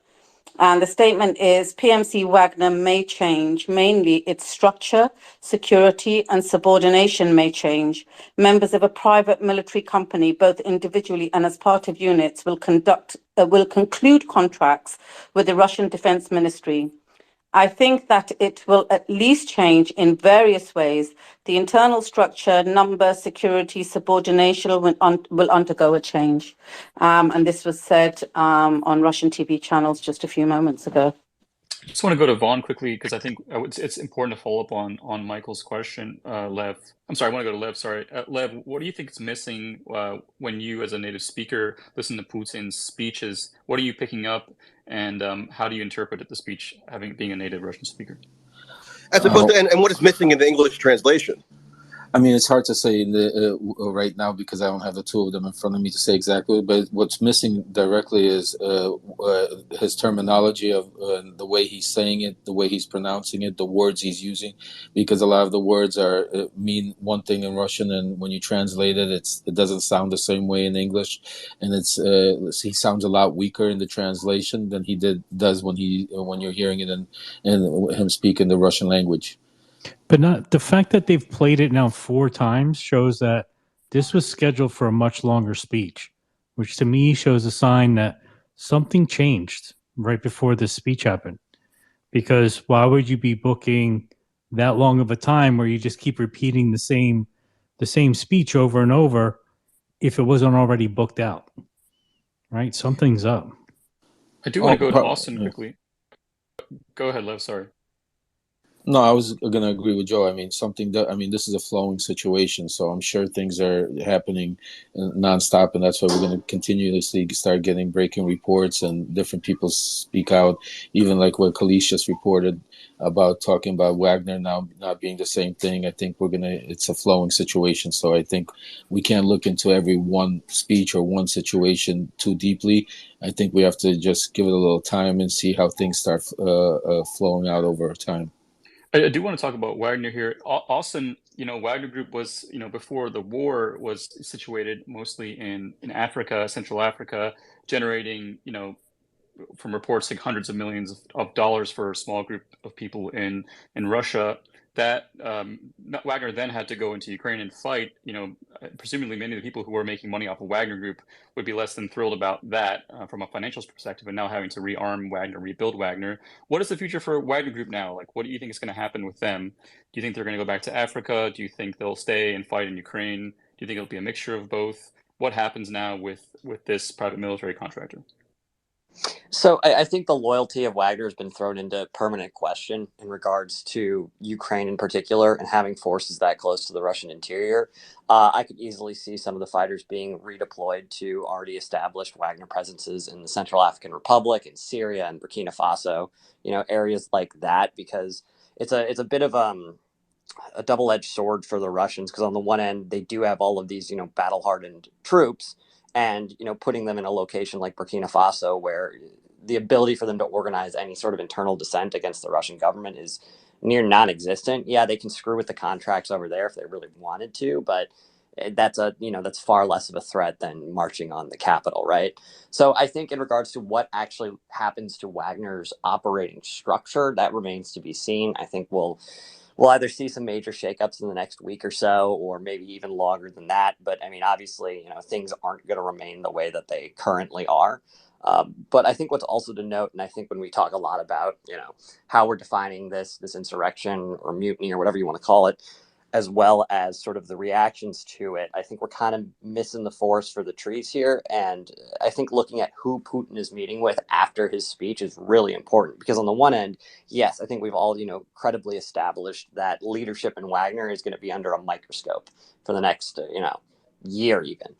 And the statement is PMC Wagner may change, mainly its structure, security, and subordination may change. Members of a private military company, both individually and as part of units, will conclude contracts with the Russian Defense Ministry. I think that it will at least change in various ways. The internal structure, number, security, subordination will undergo a change. And this was said on Russian TV channels just a few moments ago. Just want to go to Vaughn quickly because I think it's important to follow up on Michael's question, Lev. I'm sorry, I want to go to Lev. Sorry, Lev. What do you think is missing when you, as a native speaker, listen to Putin's speeches? What are you picking up, and how do you interpret the speech, being a native Russian speaker? As opposed to, and what is missing in the English translation? I mean, it's hard to say in the, right now because I don't have the two of them in front of me to say exactly. But what's missing directly is his terminology of the way he's saying it, the way he's pronouncing it, the words he's using, because a lot of the words are mean one thing in Russian, and when you translate it, it doesn't sound the same way in English, and he sounds a lot weaker in the translation than he does when you're hearing it in him speak in the Russian language. But not the fact that they've played it now 4 times shows that this was scheduled for a much longer speech, which to me shows a sign that something changed right before this speech happened. Because why would you be booking that long of a time where you just keep repeating the same speech over and over if it wasn't already booked out? Right? Something's up. I do want to go to Austin quickly. Go ahead, Lev. Sorry. No, I was going to agree with Joe. I mean, this is a flowing situation, so I'm sure things are happening nonstop, and that's why we're going to continuously start getting breaking reports and different people speak out, even like what Kalish just reported about talking about Wagner now not being the same thing. I think it's a flowing situation, so I think we can't look into every one speech or one situation too deeply. I think we have to just give it a little time and see how things start flowing out over time. I do want to talk about Wagner here. Austin, Wagner Group was, before the war, was situated mostly in Africa, Central Africa, generating, from reports, like hundreds of millions of dollars for a small group of people in Russia. That Wagner then had to go into Ukraine and fight. Presumably many of the people who were making money off of Wagner Group would be less than thrilled about that from a financial perspective, and now having to rearm Wagner, rebuild Wagner. What is the future for Wagner Group now? Like, what do you think is going to happen with them? Do you think they're going to go back to Africa? Do you think they'll stay and fight in Ukraine? Do you think it'll be a mixture of both? What happens now with this private military contractor? So I think the loyalty of Wagner has been thrown into permanent question in regards to Ukraine in particular and having forces that close to the Russian interior. I could easily see some of the fighters being redeployed to already established Wagner presences in the Central African Republic, in Syria, and Burkina Faso. Areas like that, because it's a bit of a double-edged sword for the Russians, because on the one end they do have all of these battle-hardened troops, and putting them in a location like Burkina Faso where the ability for them to organize any sort of internal dissent against the Russian government is near non-existent. Yeah, they can screw with the contracts over there if they really wanted to, but that's far less of a threat than marching on the capital, right? So I think in regards to what actually happens to Wagner's operating structure, that remains to be seen. I think we'll either see some major shakeups in the next week or so, or maybe even longer than that. But I mean, obviously, things aren't going to remain the way that they currently are. But I think what's also to note, and I think when we talk a lot about, how we're defining this insurrection or mutiny or whatever you want to call it, as well as sort of the reactions to it, I think we're kind of missing the forest for the trees here. And I think looking at who Putin is meeting with after his speech is really important, because on the one end, yes, I think we've all, credibly established that leadership in Wagner is going to be under a microscope for the next, year even.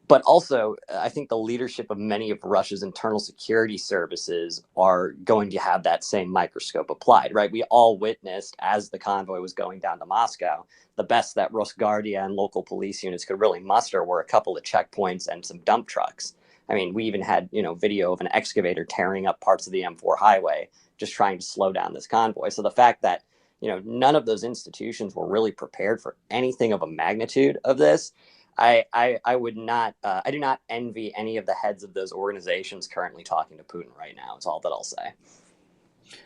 But also, I think the leadership of many of Russia's internal security services are going to have that same microscope applied, right? We all witnessed as the convoy was going down to Moscow, the best that Rosguardia and local police units could really muster were a couple of checkpoints and some dump trucks. I mean, we even had, video of an excavator tearing up parts of the M4 highway, just trying to slow down this convoy. So the fact that, none of those institutions were really prepared for anything of a magnitude of this, I would not, I do not envy any of the heads of those organizations currently talking to Putin right now. It's all that I'll say.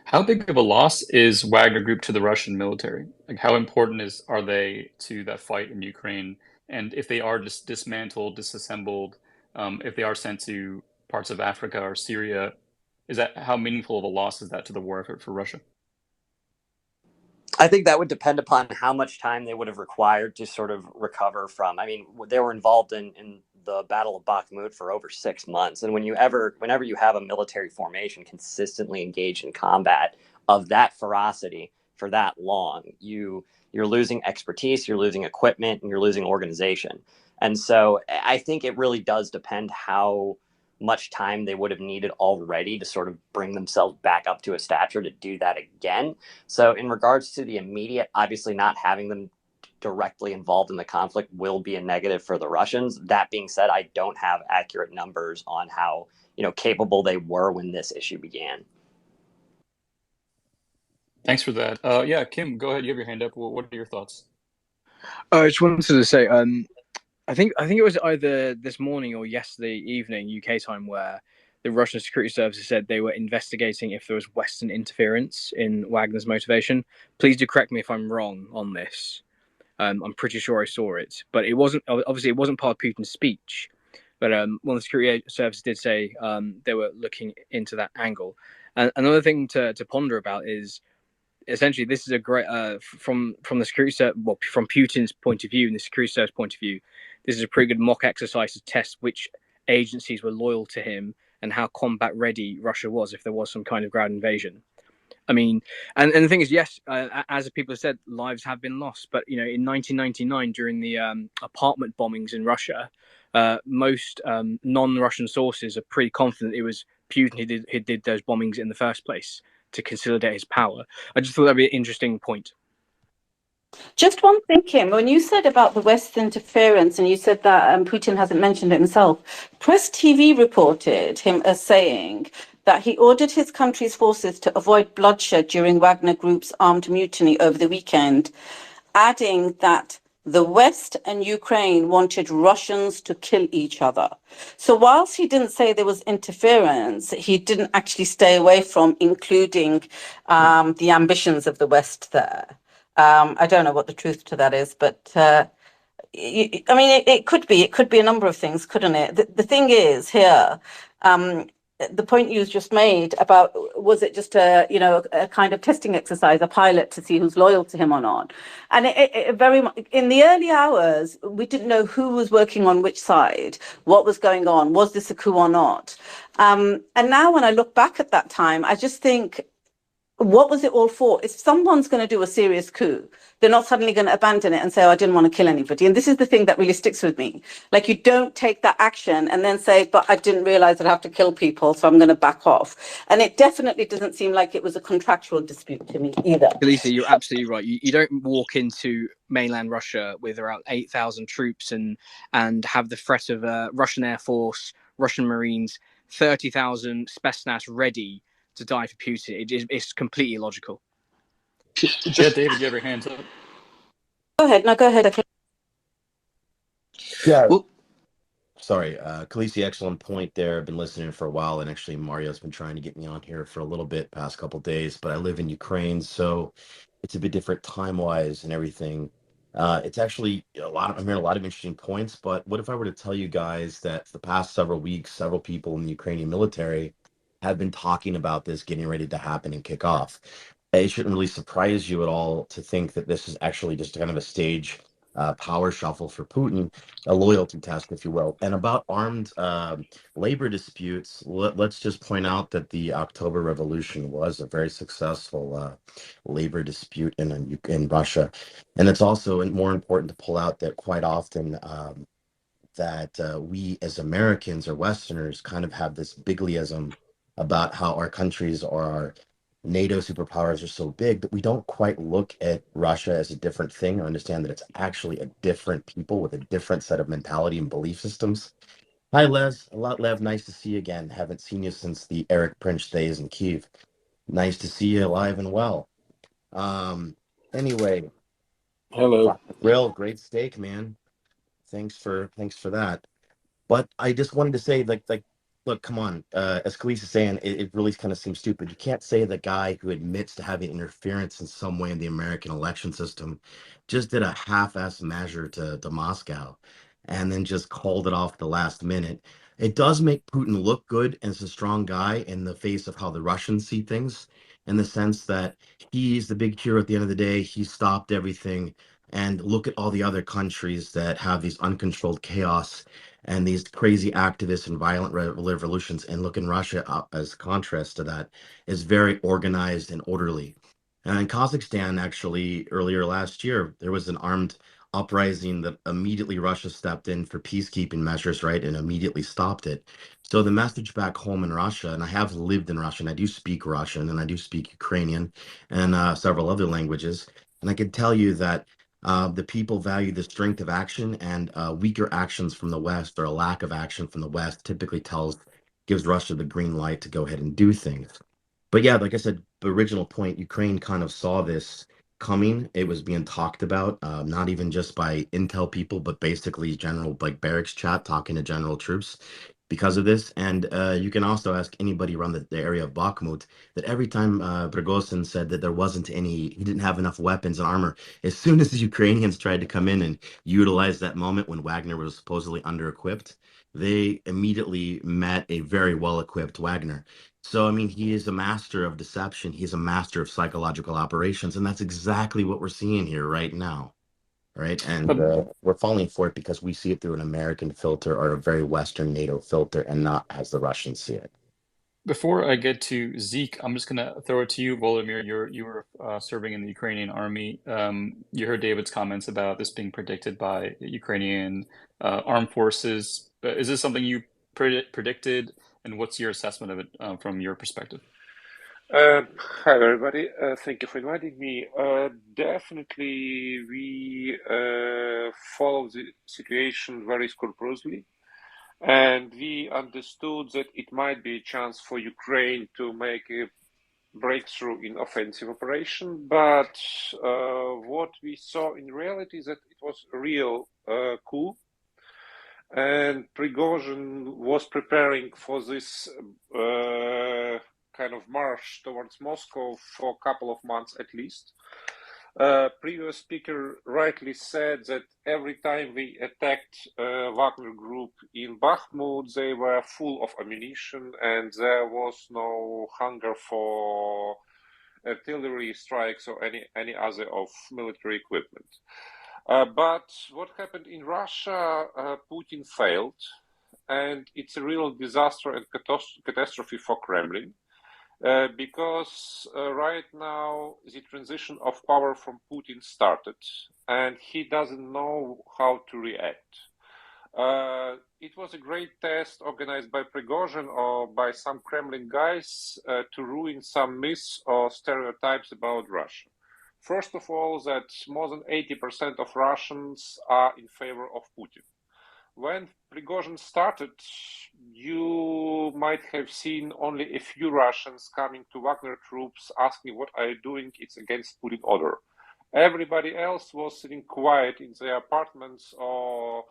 How big of a loss is Wagner Group to the Russian military? Like, how important are they to that fight in Ukraine? And if they are dismantled, disassembled, if they are sent to parts of Africa or Syria, how meaningful of a loss is that to the war effort for Russia? I think that would depend upon how much time they would have required to sort of recover from. I mean, they were involved in the Battle of Bakhmut for over 6 months. And whenever you have a military formation consistently engaged in combat of that ferocity for that long, you're losing expertise, you're losing equipment, and you're losing organization. And so I think it really does depend how much time they would have needed already to sort of bring themselves back up to a stature to do that again. So in regards to the immediate, obviously not having them directly involved in the conflict will be a negative for the Russians. That being said, I don't have accurate numbers on how, capable they were when this issue began. Thanks for that. Yeah, Kim, go ahead. You have your hand up. What are your thoughts? I just wanted to say, I think it was either this morning or yesterday evening UK time where the Russian security services said they were investigating if there was Western interference in Wagner's motivation. Please do correct me if I'm wrong on this. I'm pretty sure I saw it, but it wasn't part of Putin's speech. But one of the security services did say they were looking into that angle. And another thing to ponder about is essentially this is a great from the security from Putin's point of view and the security service point of view, this is a pretty good mock exercise to test which agencies were loyal to him and how combat ready Russia was if there was some kind of ground invasion. I mean, and the thing is, yes, as people have said, lives have been lost. But in 1999, during the apartment bombings in Russia, most non-Russian sources are pretty confident it was Putin who did those bombings in the first place to consolidate his power. I just thought that'd be an interesting point. Just one thing, Kim, when you said about the West interference and you said that Putin hasn't mentioned it himself, Press TV reported him as saying that he ordered his country's forces to avoid bloodshed during Wagner Group's armed mutiny over the weekend, adding that the West and Ukraine wanted Russians to kill each other. So whilst he didn't say there was interference, he didn't actually stay away from including the ambitions of the West there. I don't know what the truth to that is, but it could be a number of things, couldn't it? The thing is here, the point you just made about was it just a kind of testing exercise, a pilot to see who's loyal to him or not, and it very much in the early hours we didn't know who was working on which side, what was going on, was this a coup or not, and now when I look back at that time, I just think, what was it all for? If someone's going to do a serious coup, they're not suddenly going to abandon it and say, oh, I didn't want to kill anybody. And this is the thing that really sticks with me. Like, you don't take that action and then say, but I didn't realize I'd have to kill people, so I'm going to back off. And it definitely doesn't seem like it was a contractual dispute to me either. Lisa, you're absolutely right. You don't walk into mainland Russia with around 8,000 troops and have the threat of Russian Air Force, Russian Marines, 30,000 Spetsnaz ready to die for Putin. It's completely illogical. Yeah, David, you have your hands up. Go ahead. No, go ahead. Yeah. Well, sorry, Khaleesi, excellent point there. I've been listening for a while, and actually Mario's been trying to get me on here for a little bit past couple days, but I live in Ukraine, so it's a bit different time-wise and everything. It's actually I'm hearing a lot of interesting points, but what if I were to tell you guys that for the past several weeks, several people in the Ukrainian military have been talking about this getting ready to happen and kick off? It shouldn't really surprise you at all to think that this is actually just kind of a stage power shuffle for Putin, a loyalty test, if you will. And about armed labor disputes, let's just point out that the October Revolution was a very successful labor dispute in Russia. And it's also more important to pull out that quite often that we as Americans or Westerners kind of have this biglyism about how our countries or our NATO superpowers are so big that we don't quite look at Russia as a different thing or understand that it's actually a different people with a different set of mentality and belief systems. Hi, Les. Lev. Nice to see you again. Haven't seen you since the Eric Prince days in Kiev. Nice to see you alive and well. Anyway, Hello. Grill, great steak, man. Thanks for that. But I just wanted to say, look, come on. As Khalees is saying, it really kind of seems stupid. You can't say the guy who admits to having interference in some way in the American election system just did a half-ass measure to Moscow and then just called it off at the last minute. It does make Putin look good as a strong guy in the face of how the Russians see things, in the sense that he's the big hero at the end of the day. He stopped everything. And look at all the other countries that have these uncontrolled chaos and these crazy activists and violent revolutions. And look in Russia, as contrast to that, is very organized and orderly. And in Kazakhstan, actually, earlier last year, there was an armed uprising that immediately Russia stepped in for peacekeeping measures, right, and immediately stopped it. So the message back home in Russia, and I have lived in Russia, and I do speak Russian, and I do speak Ukrainian, and several other languages, and I can tell you that the people value the strength of action, and weaker actions from the West or a lack of action from the West typically gives Russia the green light to go ahead and do things. But yeah, like I said, the original point, Ukraine kind of saw this coming. It was being talked about, not even just by intel people, but basically general like barracks chat talking to general troops because of this. And you can also ask anybody around the area of Bakhmut that every time Prigozhin said that he didn't have enough weapons and armor, as soon as the Ukrainians tried to come in and utilize that moment when Wagner was supposedly under-equipped, they immediately met a very well-equipped Wagner. So, I mean, he is a master of deception. He's a master of psychological operations. And that's exactly what we're seeing here right now. Right. And we're falling for it because we see it through an American filter or a very Western NATO filter and not as the Russians see it. Before I get to Zeke, I'm just going to throw it to you, Volodymyr. You were serving in the Ukrainian army. You heard David's comments about this being predicted by Ukrainian armed forces. Is this something you predicted, and what's your assessment of it from your perspective? Hi, everybody. Thank you for inviting me. Definitely, we follow the situation very scrupulously, and we understood that it might be a chance for Ukraine to make a breakthrough in offensive operation. But what we saw in reality is that it was a real coup, and Prigozhin was preparing for this kind of march towards Moscow for a couple of months at least. Previous speaker rightly said that every time we attacked Wagner group in Bakhmut, they were full of ammunition and there was no hunger for artillery strikes or any other of military equipment. But what happened in Russia, Putin failed, and it's a real disaster and catastrophe for Kremlin. Because right now the transition of power from Putin started and he doesn't know how to react. It was a great test organized by Prigozhin or by some Kremlin guys to ruin some myths or stereotypes about Russia. First of all, that more than 80% of Russians are in favor of Putin. When Prigozhin started, you might have seen only a few Russians coming to Wagner troops asking, what are you doing? It's against Putin order. Everybody else was sitting quiet in their apartments or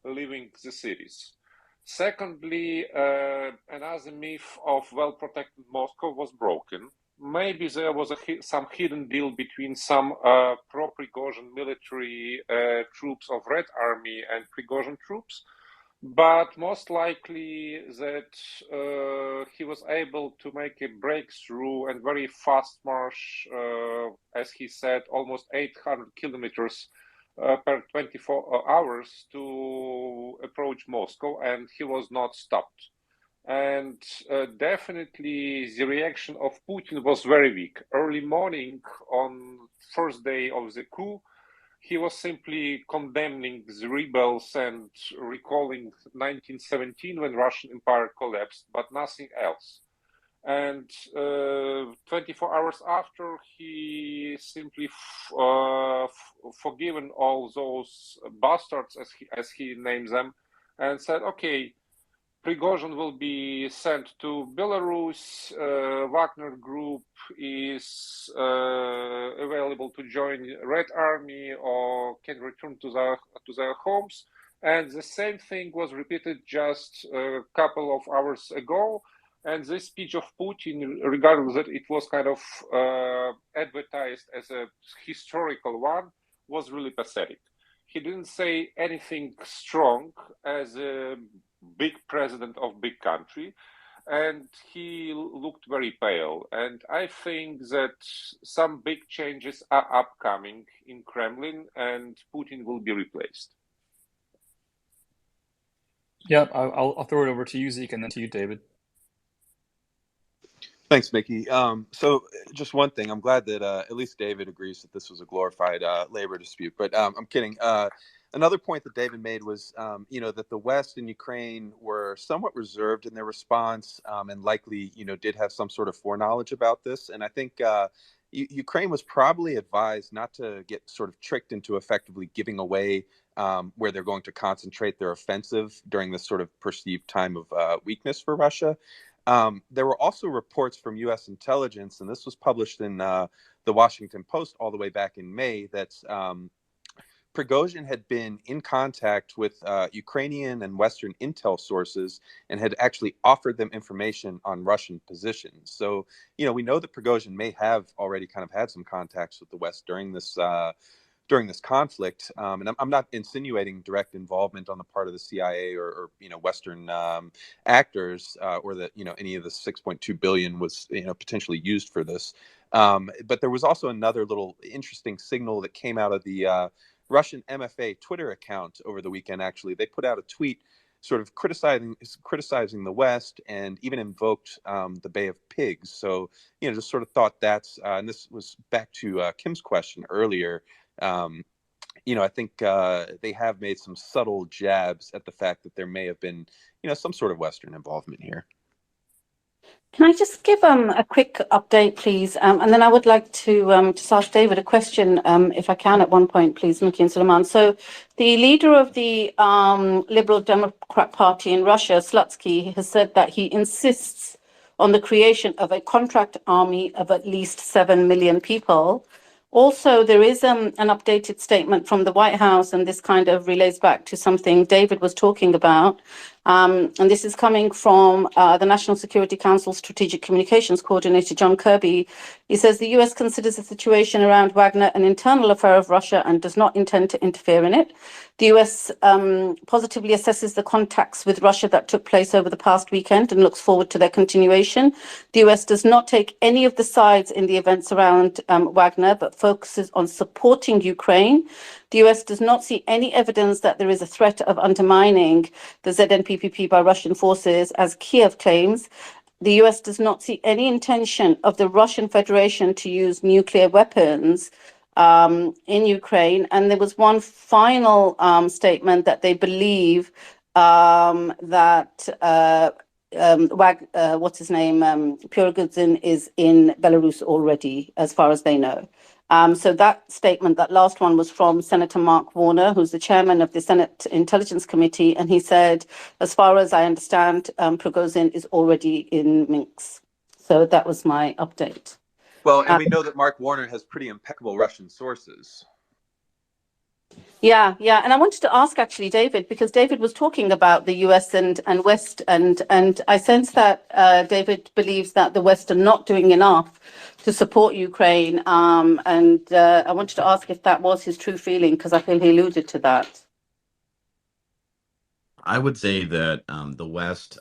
leaving the cities. Secondly, another myth of well-protected Moscow was broken. Maybe there was some hidden deal between some pro-Prigozhin military troops of Red Army and Prigozhin troops, but most likely that he was able to make a breakthrough and very fast march, as he said, almost 800 kilometers per 24 hours to approach Moscow, and he was not stopped. And definitely the reaction of Putin was very weak. Early morning on first day of the coup, he was simply condemning the rebels and recalling 1917 when Russian Empire collapsed, but nothing else. And 24 hours after, he simply forgiven all those bastards, as he names them, and said, okay, Prigozhin will be sent to Belarus. Wagner Group is available to join Red Army or can return to their homes. And the same thing was repeated just a couple of hours ago. And this speech of Putin, regardless that it was kind of advertised as a historical one, was really pathetic. He didn't say anything strong as a big president of big country. and he looked very pale. And I think that some big changes are upcoming in Kremlin, and Putin will be replaced. Yeah, I'll throw it over to you, Zeke, and then to you, David. Thanks, Mickey. So just one thing, I'm glad that at least David agrees that this was a glorified labor dispute, but I'm kidding. Another point that David made was, that the West and Ukraine were somewhat reserved in their response, and likely, did have some sort of foreknowledge about this. And I think Ukraine was probably advised not to get sort of tricked into effectively giving away where they're going to concentrate their offensive during this sort of perceived time of weakness for Russia. There were also reports from U.S. intelligence, and this was published in the Washington Post all the way back in May, that Prigozhin had been in contact with Ukrainian and Western intel sources and had actually offered them information on Russian positions. So, we know that Prigozhin may have already kind of had some contacts with the West during this conflict, and I'm not insinuating direct involvement on the part of the CIA or Western actors, or that any of the 6.2 billion was potentially used for this. But there was also another little interesting signal that came out of the Russian MFA Twitter account over the weekend. Actually, they put out a tweet sort of criticizing the West, and even invoked the Bay of Pigs. So just sort of thought that's and this was back to Kim's question earlier. I think they have made some subtle jabs at the fact that there may have been, some sort of Western involvement here. Can I just give a quick update, please? And then I would like to just ask David a question, if I can, at one point, please, Mickey and Suleiman. So the leader of the Liberal Democrat Party in Russia, Slutsky, has said that he insists on the creation of a contract army of at least 7 million people. Also, there is an updated statement from the White House, and this kind of relays back to something David was talking about. And this is coming from the National Security Council Strategic Communications Coordinator, John Kirby. He says the US considers the situation around Wagner an internal affair of Russia and does not intend to interfere in it. The US positively assesses the contacts with Russia that took place over the past weekend and looks forward to their continuation. The US does not take any of the sides in the events around Wagner, but focuses on supporting Ukraine. The US does not see any evidence that there is a threat of undermining the ZNPPP by Russian forces, as Kiev claims. The US does not see any intention of the Russian Federation to use nuclear weapons in Ukraine. And there was one final statement that they believe that what's his name, Purigozhin is in Belarus already, as far as they know. So that statement, that last one, was from Senator Mark Warner, who's the chairman of the Senate Intelligence Committee. And he said, as far as I understand, Prigozhin is already in Minsk. So that was my update. Well, and we know that Mark Warner has pretty impeccable Russian sources. Yeah. And I wanted to ask, actually, David, because David was talking about the US and West, and I sense that David believes that the West are not doing enough to support Ukraine. And I wanted to ask if that was his true feeling, because I feel he alluded to that. I would say that the West,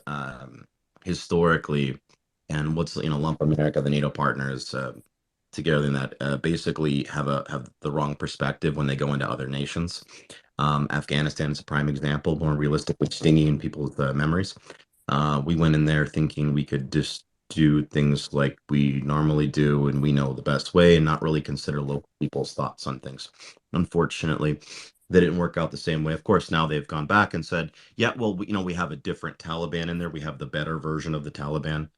historically, and what's lump America, the NATO partners together in that, basically have the wrong perspective when they go into other nations. Afghanistan is a prime example, more realistically stinging in people's memories. We went in there thinking we could just do things like we normally do, and we know the best way, and not really consider local people's thoughts on things. Unfortunately, they didn't work out the same way. Of course, now they've gone back and said, yeah, well, we have a different Taliban in there. We have the better version of the Taliban.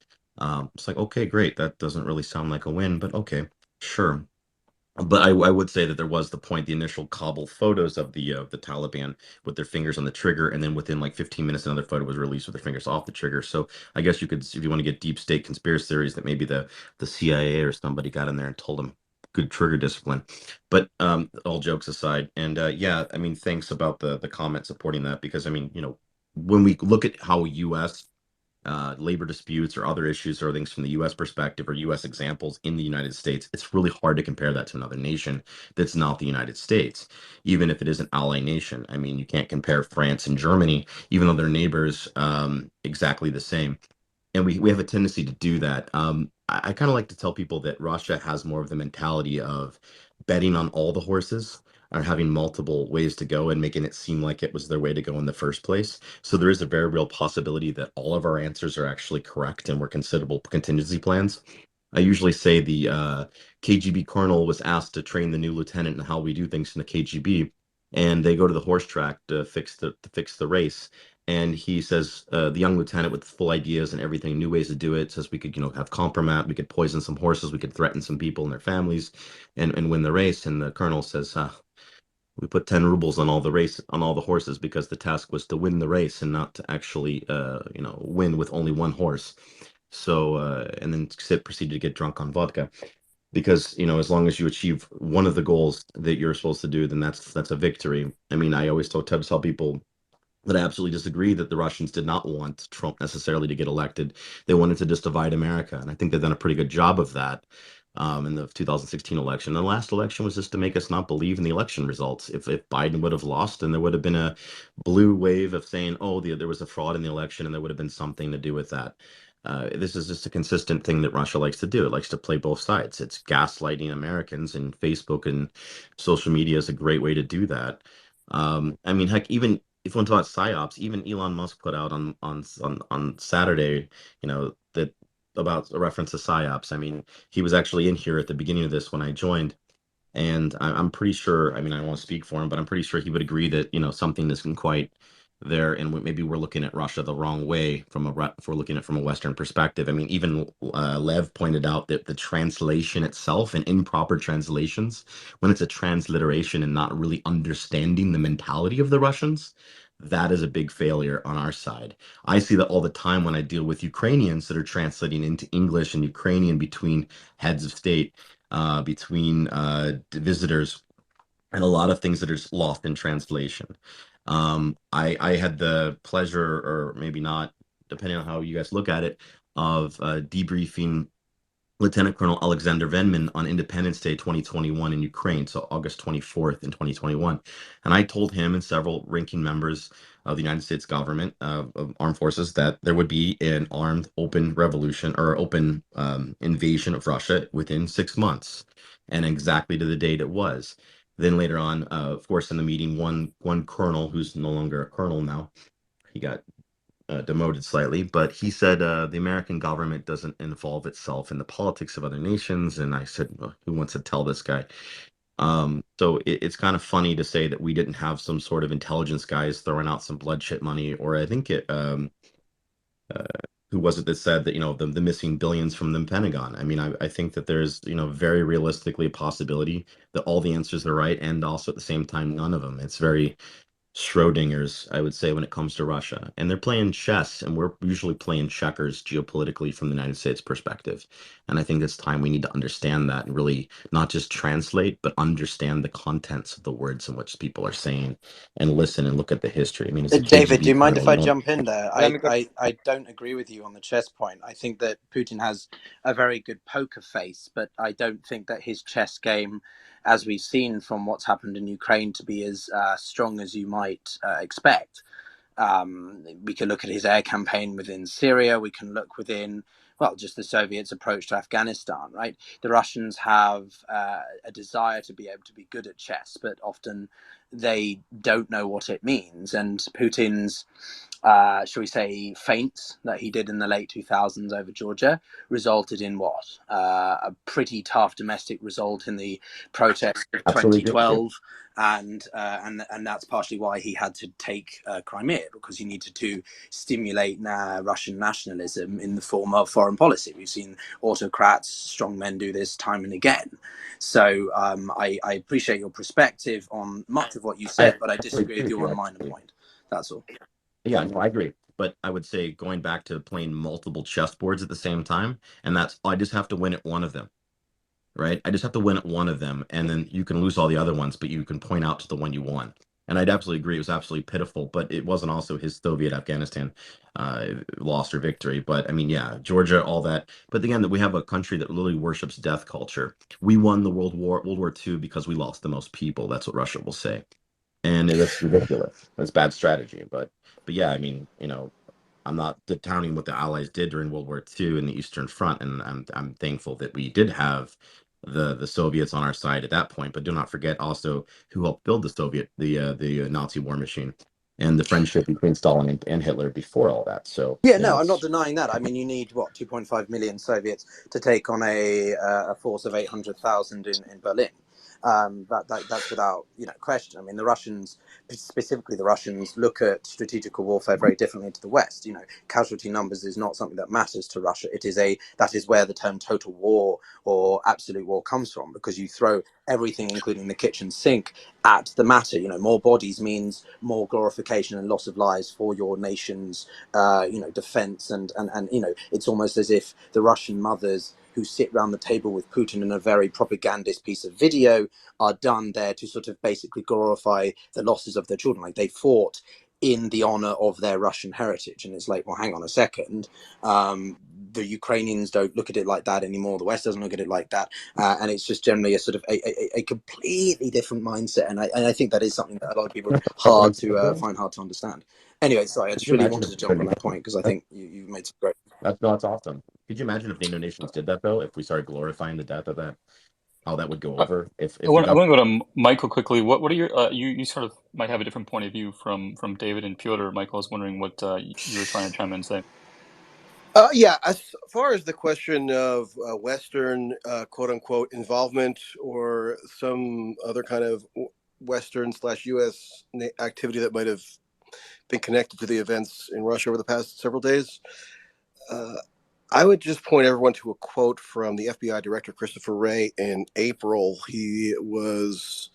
It's like, okay, great. That doesn't really sound like a win, but okay, sure. But I would say that there was the initial cobbled photos of the Taliban with their fingers on the trigger, and then within like 15 minutes, another photo was released with their fingers off the trigger. So I guess you could, if you want to get deep state conspiracy theories, that maybe the CIA or somebody got in there and told them good trigger discipline. But all jokes aside, and yeah, I mean, thanks about the comment supporting that, because I mean, when we look at how U.S. Labor disputes or other issues or things from the U.S. perspective or U.S. examples in the United States, it's really hard to compare that to another nation that's not the United States, even if it is an ally nation. I mean, you can't compare France and Germany, even though they're neighbors, exactly the same. and we have a tendency to do that. I kind of like to tell people that Russia has more of the mentality of betting on all the horses, or having multiple ways to go and making it seem like it was their way to go in the first place. So there is a very real possibility that all of our answers are actually correct and were considerable contingency plans. I usually say the KGB colonel was asked to train the new lieutenant in how we do things in the KGB, and they go to the horse track to fix the race. And he says, the young lieutenant with full ideas and everything, new ways to do it, says we could, have compromat, we could poison some horses, we could threaten some people and their families, and win the race. And the colonel says, we put 10 rubles on all the horses because the task was to win the race and not to actually, win with only one horse. So, and then Sid proceeded to get drunk on vodka because, as long as you achieve one of the goals that you're supposed to do, then that's a victory. I mean, I always tell people that I absolutely disagree that the Russians did not want Trump necessarily to get elected. They wanted to just divide America. And I think they've done a pretty good job of that in the 2016 election. The last election was just to make us not believe in the election results. If Biden would have lost, then there would have been a blue wave of saying, oh, there was a fraud in the election, and there would have been something to do with that. This is just a consistent thing that Russia likes to do. It likes to play both sides. It's gaslighting Americans, and Facebook and social media is a great way to do that. I mean, heck, even if you want to talk about psyops, even Elon Musk put out on Saturday, that about a reference to psyops. I mean, he was actually in here at the beginning of this when I joined, and I'm pretty sure. I mean, I won't speak for him, but I'm pretty sure he would agree that something isn't quite there, and maybe we're looking at Russia the wrong way if we're looking at it from a Western perspective. I mean, even Lev pointed out that the translation itself and improper translations, when it's a transliteration and not really understanding the mentality of the Russians, that is a big failure on our side. I see that all the time when I deal with Ukrainians that are translating into English and Ukrainian between heads of state, between visitors, and a lot of things that are lost in translation. I had the pleasure, or maybe not, depending on how you guys look at it, of debriefing Lieutenant Colonel Alexander Venman on Independence Day 2021 in Ukraine, so August 24th in 2021. And I told him and several ranking members of the United States government, of armed forces, that there would be an armed open revolution or open invasion of Russia within 6 months, and exactly to the date it was. Then later on, of course, in the meeting, one colonel, who's no longer a colonel now, he got demoted slightly, but he said the American government doesn't involve itself in the politics of other nations. And I said, well, who wants to tell this guy? So it's kind of funny to say that we didn't have some sort of intelligence guys throwing out some bloodshed money, or I think uh, who was it that said that the missing billions from the Pentagon? I mean, I think that there's very realistically a possibility that all the answers are right, and also at the same time none of them. It's very Schrodinger's, I would say, when it comes to Russia. And they're playing chess, and we're usually playing checkers geopolitically from the United States perspective. And I think it's time we need to understand that and really not just translate, but understand the contents of the words in which people are saying, and listen and look at the history. I mean, as a David, do KGB you mind if colonel, I jump in there? Let me go. I don't agree with you on the chess point. I think that Putin has a very good poker face, but I don't think that his chess game, as we've seen from what's happened in Ukraine, to be as strong as you might expect. We can look at his air campaign within Syria. We can look within, well, just the Soviets' approach to Afghanistan, right? The Russians have a desire to be able to be good at chess, but often they don't know what it means. And Putin's, shall we say, feints that he did in the late 2000s over Georgia resulted in what? A pretty tough domestic result in the protests of absolutely did. 2012. And that's partially why he had to take Crimea, because he needed to stimulate Russian nationalism in the form of foreign policy. We've seen autocrats, strong men do this time and again. So I appreciate your perspective on much of what you said, but I disagree with you on a minor point. That's all. Yeah, no, I agree. But I would say going back to playing multiple chessboards at the same time, and I just have to win at one of them. Right? I just have to win at one of them, and then you can lose all the other ones, but you can point out to the one you won. And I'd absolutely agree. It was absolutely pitiful, but it wasn't also his Soviet Afghanistan loss or victory. But I mean, yeah, Georgia, all that. But again, that we have a country that literally worships death culture. We won the World War II because we lost the most people. That's what Russia will say, and that's ridiculous. That's bad strategy. But yeah, I mean, I'm not discounting what the Allies did during World War II in the Eastern Front, and I'm thankful that we did have the Soviets on our side at that point. But do not forget also who helped build the Nazi war machine, and the friendship between Stalin and Hitler before all that. So Yeah, yeah, no, I'm not it's denying that. I mean, you need what 2.5 million Soviets to take on a force of 800,000 in Berlin. That's without question. I mean, the Russians, specifically the Russians, look at strategical warfare very differently to the West. Casualty numbers is not something that matters to Russia. That is where the term total war or absolute war comes from, because you throw everything, including the kitchen sink, at the matter. More bodies means more glorification and loss of lives for your nation's defense, and it's almost as if the Russian mothers who sit round the table with Putin in a very propagandist piece of video are done there to sort of basically glorify the losses of their children. Like, they fought in the honor of their Russian heritage. And it's like, well, hang on a second. The Ukrainians don't look at it like that anymore. The West doesn't look at it like that. And it's just generally a sort of a completely different mindset. And I think that is something that a lot of people what find hard to understand. Anyway, sorry, I Could just you really imagine wanted if to jump on that point because I that's think you made some great. that's awesome. Could you imagine if NATO nations did that though? If we started glorifying the death of that, how that would go I, over? I If the want I government want to go to Michael quickly. What are your you sort of might have a different point of view from David and Piotr. Michael, I was wondering what you were trying to chime in and say. Yeah, as far as the question of Western quote unquote involvement or some other kind of Western / US activity that might have been connected to the events in Russia over the past several days, I would just point everyone to a quote from the FBI Director Christopher Wray in April. He was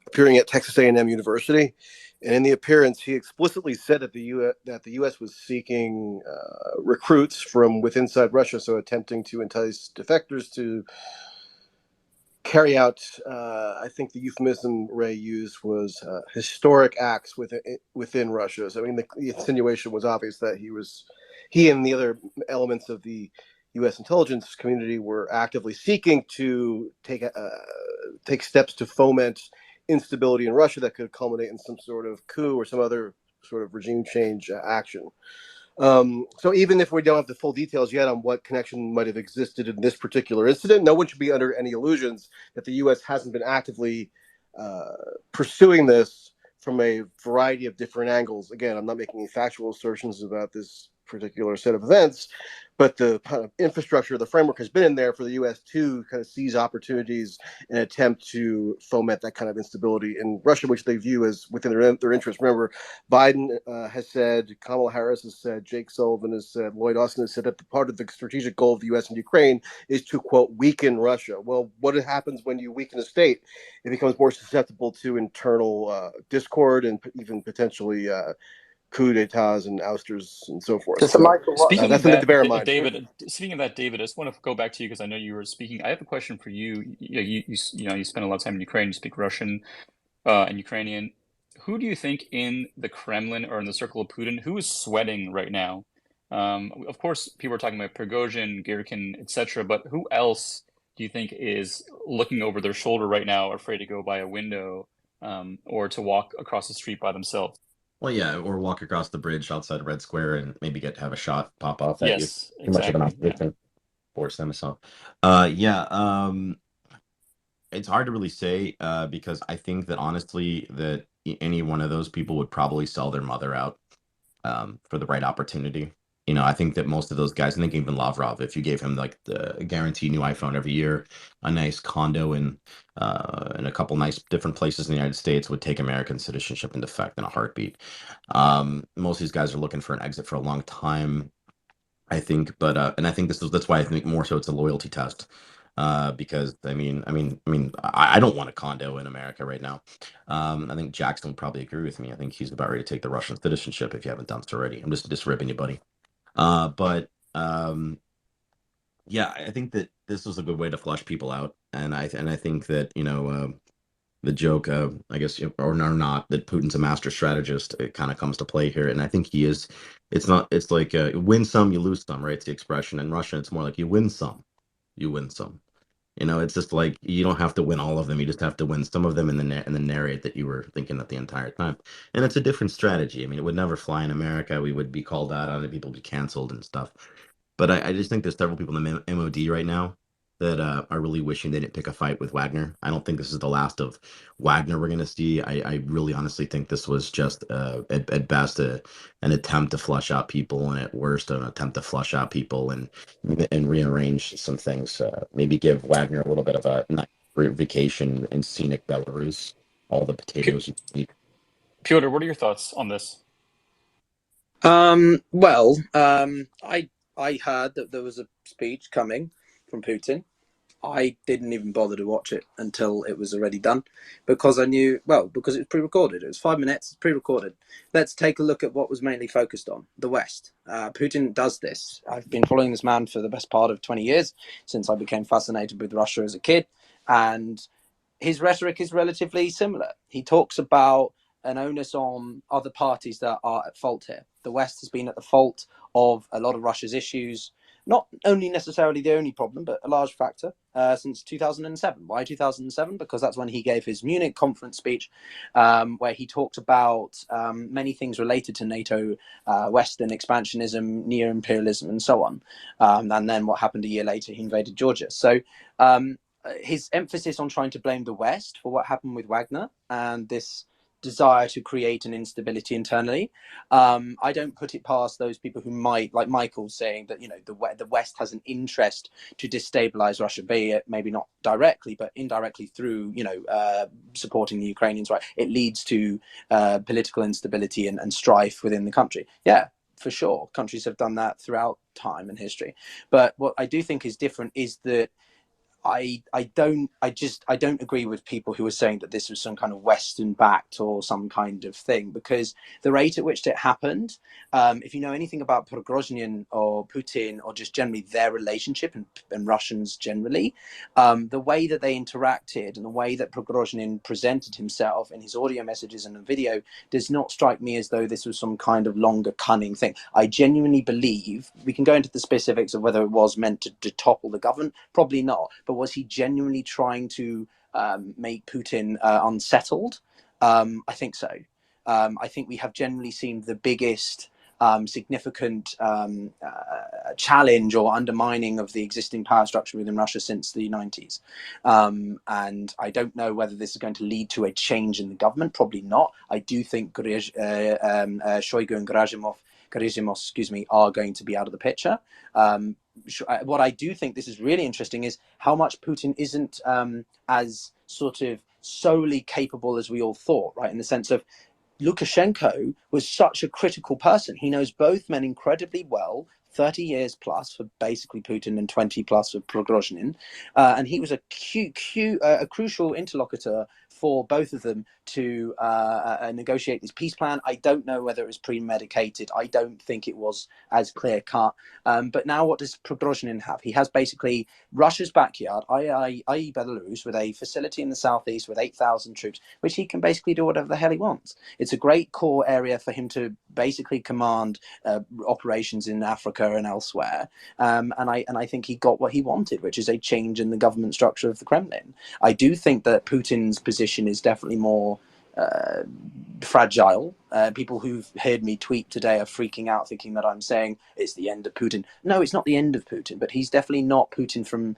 appearing at Texas A&M University, and in the appearance, he explicitly said that the U.S. was seeking recruits from within inside Russia, so attempting to entice defectors to carry out, I think the euphemism Ray used was historic acts within Russia. So, I mean, the insinuation was obvious that he and the other elements of the U.S. intelligence community were actively seeking to take steps to foment instability in Russia that could culminate in some sort of coup or some other sort of regime change action. So even if we don't have the full details yet on what connection might have existed in this particular incident, no one should be under any illusions that the U.S. hasn't been actively pursuing this from a variety of different angles. Again, I'm not making any factual assertions about this particular set of events, but the kind of infrastructure, the framework has been in there for the U.S. to kind of seize opportunities and attempt to foment that kind of instability in Russia, which they view as within their interest. Remember, Biden has said, Kamala Harris has said, Jake Sullivan has said, Lloyd Austin has said that the part of the strategic goal of the U.S. and Ukraine is to, quote, weaken Russia. Well, what happens when you weaken a state? It becomes more susceptible to internal discord and even potentially coup d'etats and ousters and so forth. So, So Michael, Speaking that's of something to that, bear in mind. David. Speaking of that, David, I just want to go back to you because I know you were speaking. I have a question for you. You spend a lot of time in Ukraine. You speak Russian and Ukrainian. Who do you think in the Kremlin or in the circle of Putin, who is sweating right now? Of course, people are talking about Prigozhin, Girkin, etc. But who else do you think is looking over their shoulder right now, afraid to go by a window or to walk across the street by themselves? Well, yeah, or walk across the bridge outside Red Square and maybe get to have a shot pop off at you. Yes, Too much of an exactly. Yeah. opposition. Force them so. Yeah. It's hard to really say because I think that honestly that any one of those people would probably sell their mother out for the right opportunity. I think that most of those guys, I think even Lavrov, if you gave him like the guaranteed new iPhone every year, a nice condo in a couple nice different places in the United States, would take American citizenship into effect in a heartbeat. Most of these guys are looking for an exit for a long time, I think, but and I think that's why I think more so it's a loyalty test. Because I don't want a condo in America right now. I think Jackson would probably agree with me. I think he's about ready to take the Russian citizenship if you haven't done so already. I'm just ribbing you, buddy. But yeah, I think that this was a good way to flush people out, and I think that the joke, I guess, or not, that Putin's a master strategist, it kind of comes to play here, and I think he is. It's not. It's like win some, you lose some, right? It's the expression in Russian. It's more like you win some, you win some. You know, it's just like you don't have to win all of them. You just have to win some of them in the narrate that you were thinking of the entire time. And it's a different strategy. I mean, it would never fly in America. We would be called out on it. People would be canceled and stuff. But I just think there's several people in the MOD right now that are really wishing they didn't pick a fight with Wagner. I don't think this is the last of Wagner we're going to see. I really honestly think this was just at best an attempt to flush out people, and at worst an attempt to flush out people and rearrange some things. Maybe give Wagner a little bit of a nice vacation in scenic Belarus. All the potatoes you eat. Piotr, what are your thoughts on this? Well, I heard that there was a speech coming from Putin. I didn't even bother to watch it until it was already done, because I knew, well, because it was pre-recorded. It was 5 minutes, pre-recorded. Let's take a look at what was mainly focused on: the West. Putin does this. I've been following this man for the best part of 20 years, since I became fascinated with Russia as a kid, and his rhetoric is relatively similar. He talks about an onus on other parties that are at fault here. The West has been at the fault of a lot of Russia's issues, not only necessarily the only problem, but a large factor since 2007. Why 2007? Because that's when he gave his Munich conference speech, where he talked about many things related to NATO, Western expansionism, neo-imperialism, and so on. And then what happened a year later, he invaded Georgia. So his emphasis on trying to blame the West for what happened with Wagner and this desire to create an instability internally. I don't put it past those people who might, like Michael, saying that, you know, the West has an interest to destabilize Russia, be it maybe not directly, but indirectly through, you know, supporting the Ukrainians. Right, it leads to political instability and strife within the country. Yeah, for sure, countries have done that throughout time and history. But what I do think is different is that I don't agree with people who are saying that this was some kind of Western backed or some kind of thing, because the rate at which it happened, if you know anything about Prigozhin or Putin or just generally their relationship and Russians generally, the way that they interacted and the way that Prigozhin presented himself in his audio messages and the video does not strike me as though this was some kind of longer cunning thing. I genuinely believe, we can go into the specifics of whether it was meant to topple the government, probably not, but was he genuinely trying to make Putin unsettled? I think so. I think we have generally seen the biggest significant challenge or undermining of the existing power structure within Russia since the 90s. And I don't know whether this is going to lead to a change in the government. Probably not. I do think Shoigu and Gerasimov, are going to be out of the picture. What I do think this is really interesting is how much Putin isn't as sort of solely capable as we all thought, right? In the sense of Lukashenko was such a critical person. He knows both men incredibly well, 30 years plus for basically Putin and 20 plus for Prigozhin. And he was a crucial interlocutor for both of them to negotiate this peace plan. I don't know whether it was premeditated. I don't think it was as clear cut. But now what does Prigozhin have? He has basically Russia's backyard, i.e. Belarus, with a facility in the southeast with 8,000 troops, which he can basically do whatever the hell he wants. It's a great core area for him to basically command operations in Africa and elsewhere. And I think he got what he wanted, which is a change in the government structure of the Kremlin. I do think that Putin's position is definitely more fragile. People who've heard me tweet today are freaking out, thinking that I'm saying it's the end of Putin. No, it's not the end of Putin, but he's definitely not Putin from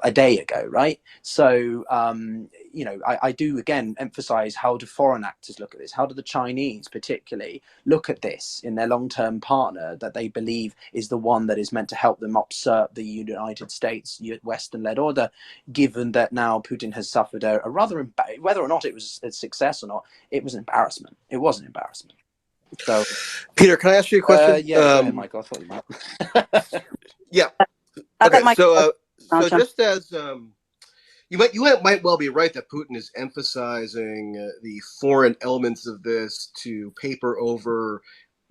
a day ago, right? So, I do again emphasize, how do foreign actors look at this? How do the Chinese particularly look at this in their long-term partner that they believe is the one that is meant to help them usurp the United States Western-led order, given that now Putin has suffered a rather, whether or not it was a success or not, it was an embarrassment. It was an embarrassment. So, Peter, can I ask you a question? Yeah, go ahead, Michael. I thought you might. Yeah. Okay. So just as you might well be right that Putin is emphasizing the foreign elements of this to paper over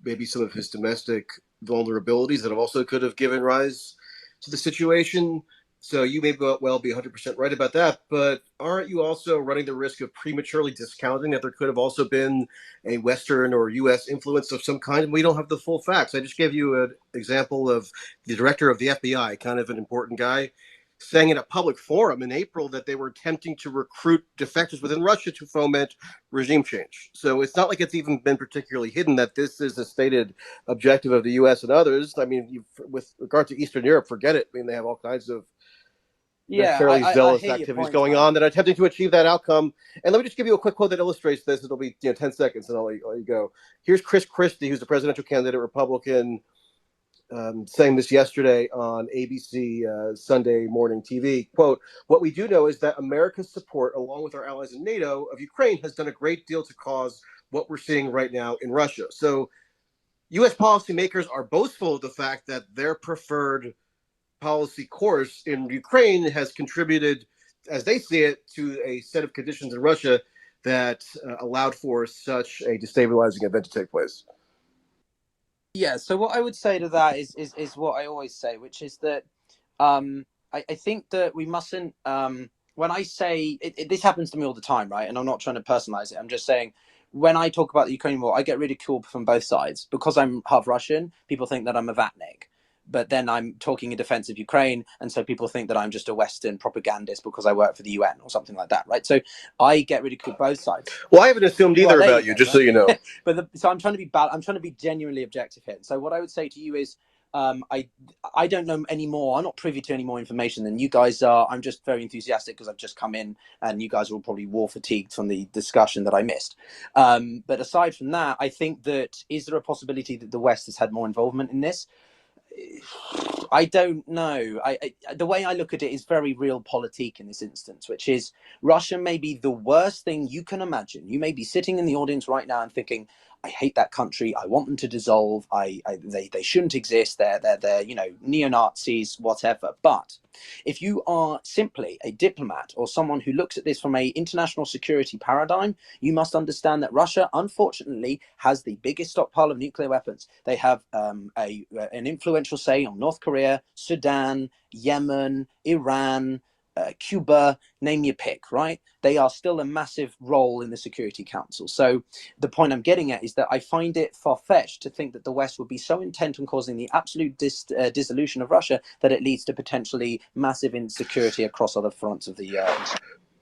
maybe some of his domestic vulnerabilities that also could have given rise to the situation. So you may well be 100% right about that, but aren't you also running the risk of prematurely discounting that there could have also been a Western or U.S. influence of some kind? And we don't have the full facts. I just gave you an example of the director of the FBI, kind of an important guy, saying in a public forum in April that they were attempting to recruit defectors within Russia to foment regime change. So it's not like it's even been particularly hidden that this is a stated objective of the U.S. and others. I mean, with regard to Eastern Europe, forget it. I mean, they have all kinds of Yeah, fairly I zealous hear your activities points, going man. on that are attempting to achieve that outcome. And let me just give you a quick quote that illustrates this. It'll be 10 seconds, and I'll let you go. Here's Chris Christie, who's the presidential candidate, Republican, saying this yesterday on ABC Sunday morning TV. Quote, "What we do know is that America's support, along with our allies in NATO, of Ukraine has done a great deal to cause what we're seeing right now in Russia." So U.S. policymakers are boastful of the fact that their preferred policy course in Ukraine has contributed, as they see it, to a set of conditions in Russia that allowed for such a destabilizing event to take place. Yeah, so what I would say to that is what I always say, which is that I think that we mustn't when I say this happens to me all the time, right? And I'm not trying to personalize it. I'm just saying when I talk about the Ukraine war, I get ridiculed from both sides because I'm half Russian. People think that I'm a vatnik, but then I'm talking in defense of Ukraine, and so people think that I'm just a Western propagandist because I work for the UN or something like that, right? So I get ridiculed both sides. Well, I haven't assumed either Well, there about you you, go, just so right? you know. But so I'm trying to be I'm trying to be genuinely objective here. So what I would say to you is, I don't know any more. I'm not privy to any more information than you guys are. I'm just very enthusiastic because I've just come in, and you guys are all probably war fatigued from the discussion that I missed. But aside from that, I think that is there a possibility that the West has had more involvement in this? I don't know. The way I look at it is very realpolitik in this instance, which is Russia may be the worst thing you can imagine. You may be sitting in the audience right now and thinking, I hate that country. I want them to dissolve. They shouldn't exist. They're neo-Nazis, whatever. But if you are simply a diplomat or someone who looks at this from a international security paradigm, you must understand that Russia, unfortunately, has the biggest stockpile of nuclear weapons. They have an influential say on North Korea, Sudan, Yemen, Iran, Cuba, name your pick, right? They are still a massive role in the Security Council. So the point I'm getting at is that I find it far-fetched to think that the West would be so intent on causing the absolute dissolution of Russia that it leads to potentially massive insecurity across other fronts of the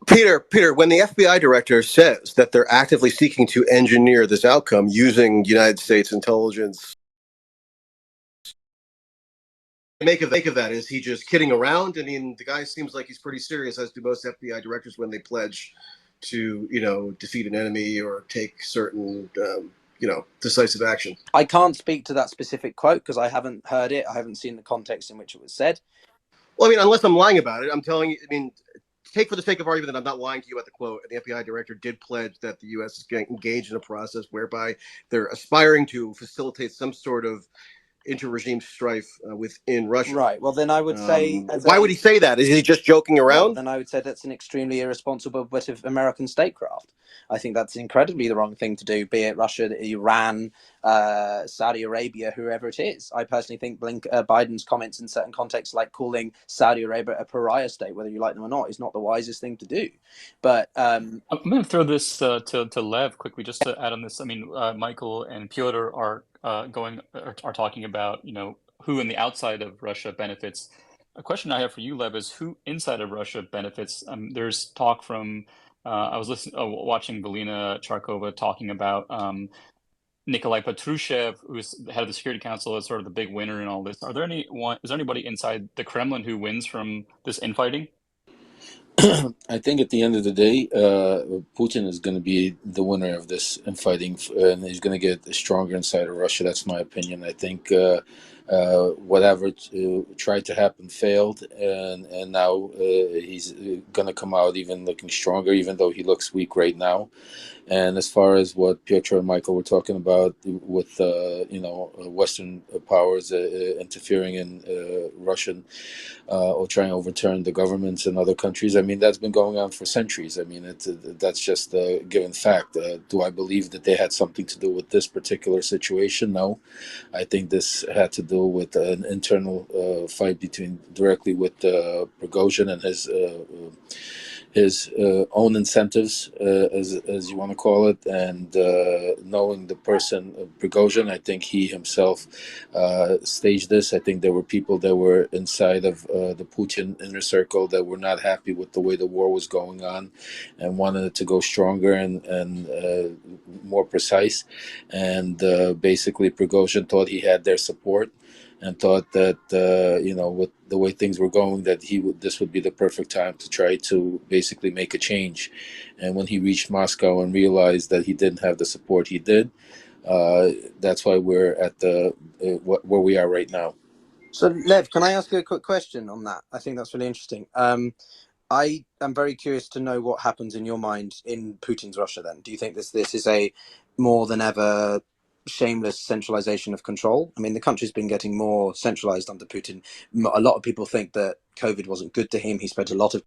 Peter, when the FBI director says that they're actively seeking to engineer this outcome using United States intelligence, make of that? Is he just kidding around? I mean, the guy seems like he's pretty serious, as do most FBI directors when they pledge to, defeat an enemy or take certain, decisive action. I can't speak to that specific quote because I haven't heard it. I haven't seen the context in which it was said. Well, I mean, unless I'm lying about it, I'm telling you, take for the sake of argument that I'm not lying to you about the quote. The FBI director did pledge that the U.S. is going to engage in a process whereby they're aspiring to facilitate some sort of inter-regime strife within Russia. Right. Well, then I would say... why would he say that? Is he just joking around? Well, then I would say that's an extremely irresponsible bit of American statecraft. I think that's incredibly the wrong thing to do, be it Russia, Iran, Saudi Arabia, whoever it is. I personally think Biden's comments in certain contexts, like calling Saudi Arabia a pariah state, whether you like them or not, is not the wisest thing to do. But I'm going to throw this to Lev quickly, just to add on this. I mean, Michael and Piotr are talking about who in the outside of Russia benefits. A question I have for you, Lev, is who inside of Russia benefits? There's talk from I was watching Galina Charkova talking about Nikolai Patrushev, who's the head of the Security Council, is sort of the big winner in all this. Is there anybody inside the Kremlin who wins from this infighting? I think at the end of the day, Putin is going to be the winner of this infighting, and he's going to get stronger inside of Russia. That's my opinion. I think whatever tried to happen failed, and now he's going to come out even looking stronger, even though he looks weak right now. And as far as what Piotr and Michael were talking about with Western powers interfering in Russian or trying to overturn the governments in other countries, I mean, that's been going on for centuries. I mean, that's just a given fact. Do I believe that they had something to do with this particular situation? No. I think this had to do with an internal fight directly with Prigozhin and his own incentives, as you want to call it, and knowing the person Prigozhin, I think he himself staged this. I think there were people that were inside of the Putin inner circle that were not happy with the way the war was going on, and wanted it to go stronger and more precise. And basically, Prigozhin thought he had their support, and thought that with the way things were going, that this would be the perfect time to try to basically make a change. And when he reached Moscow and realized that he didn't have the support he did, that's why we're at where we are right now. So, Lev, can I ask you a quick question on that? I think that's really interesting. I am very curious to know what happens in your mind in Putin's Russia then. Do you think this is a more than ever shameless centralization of control? I mean, the country's been getting more centralized under Putin. A lot of people think that COVID wasn't good to him. He spent a lot of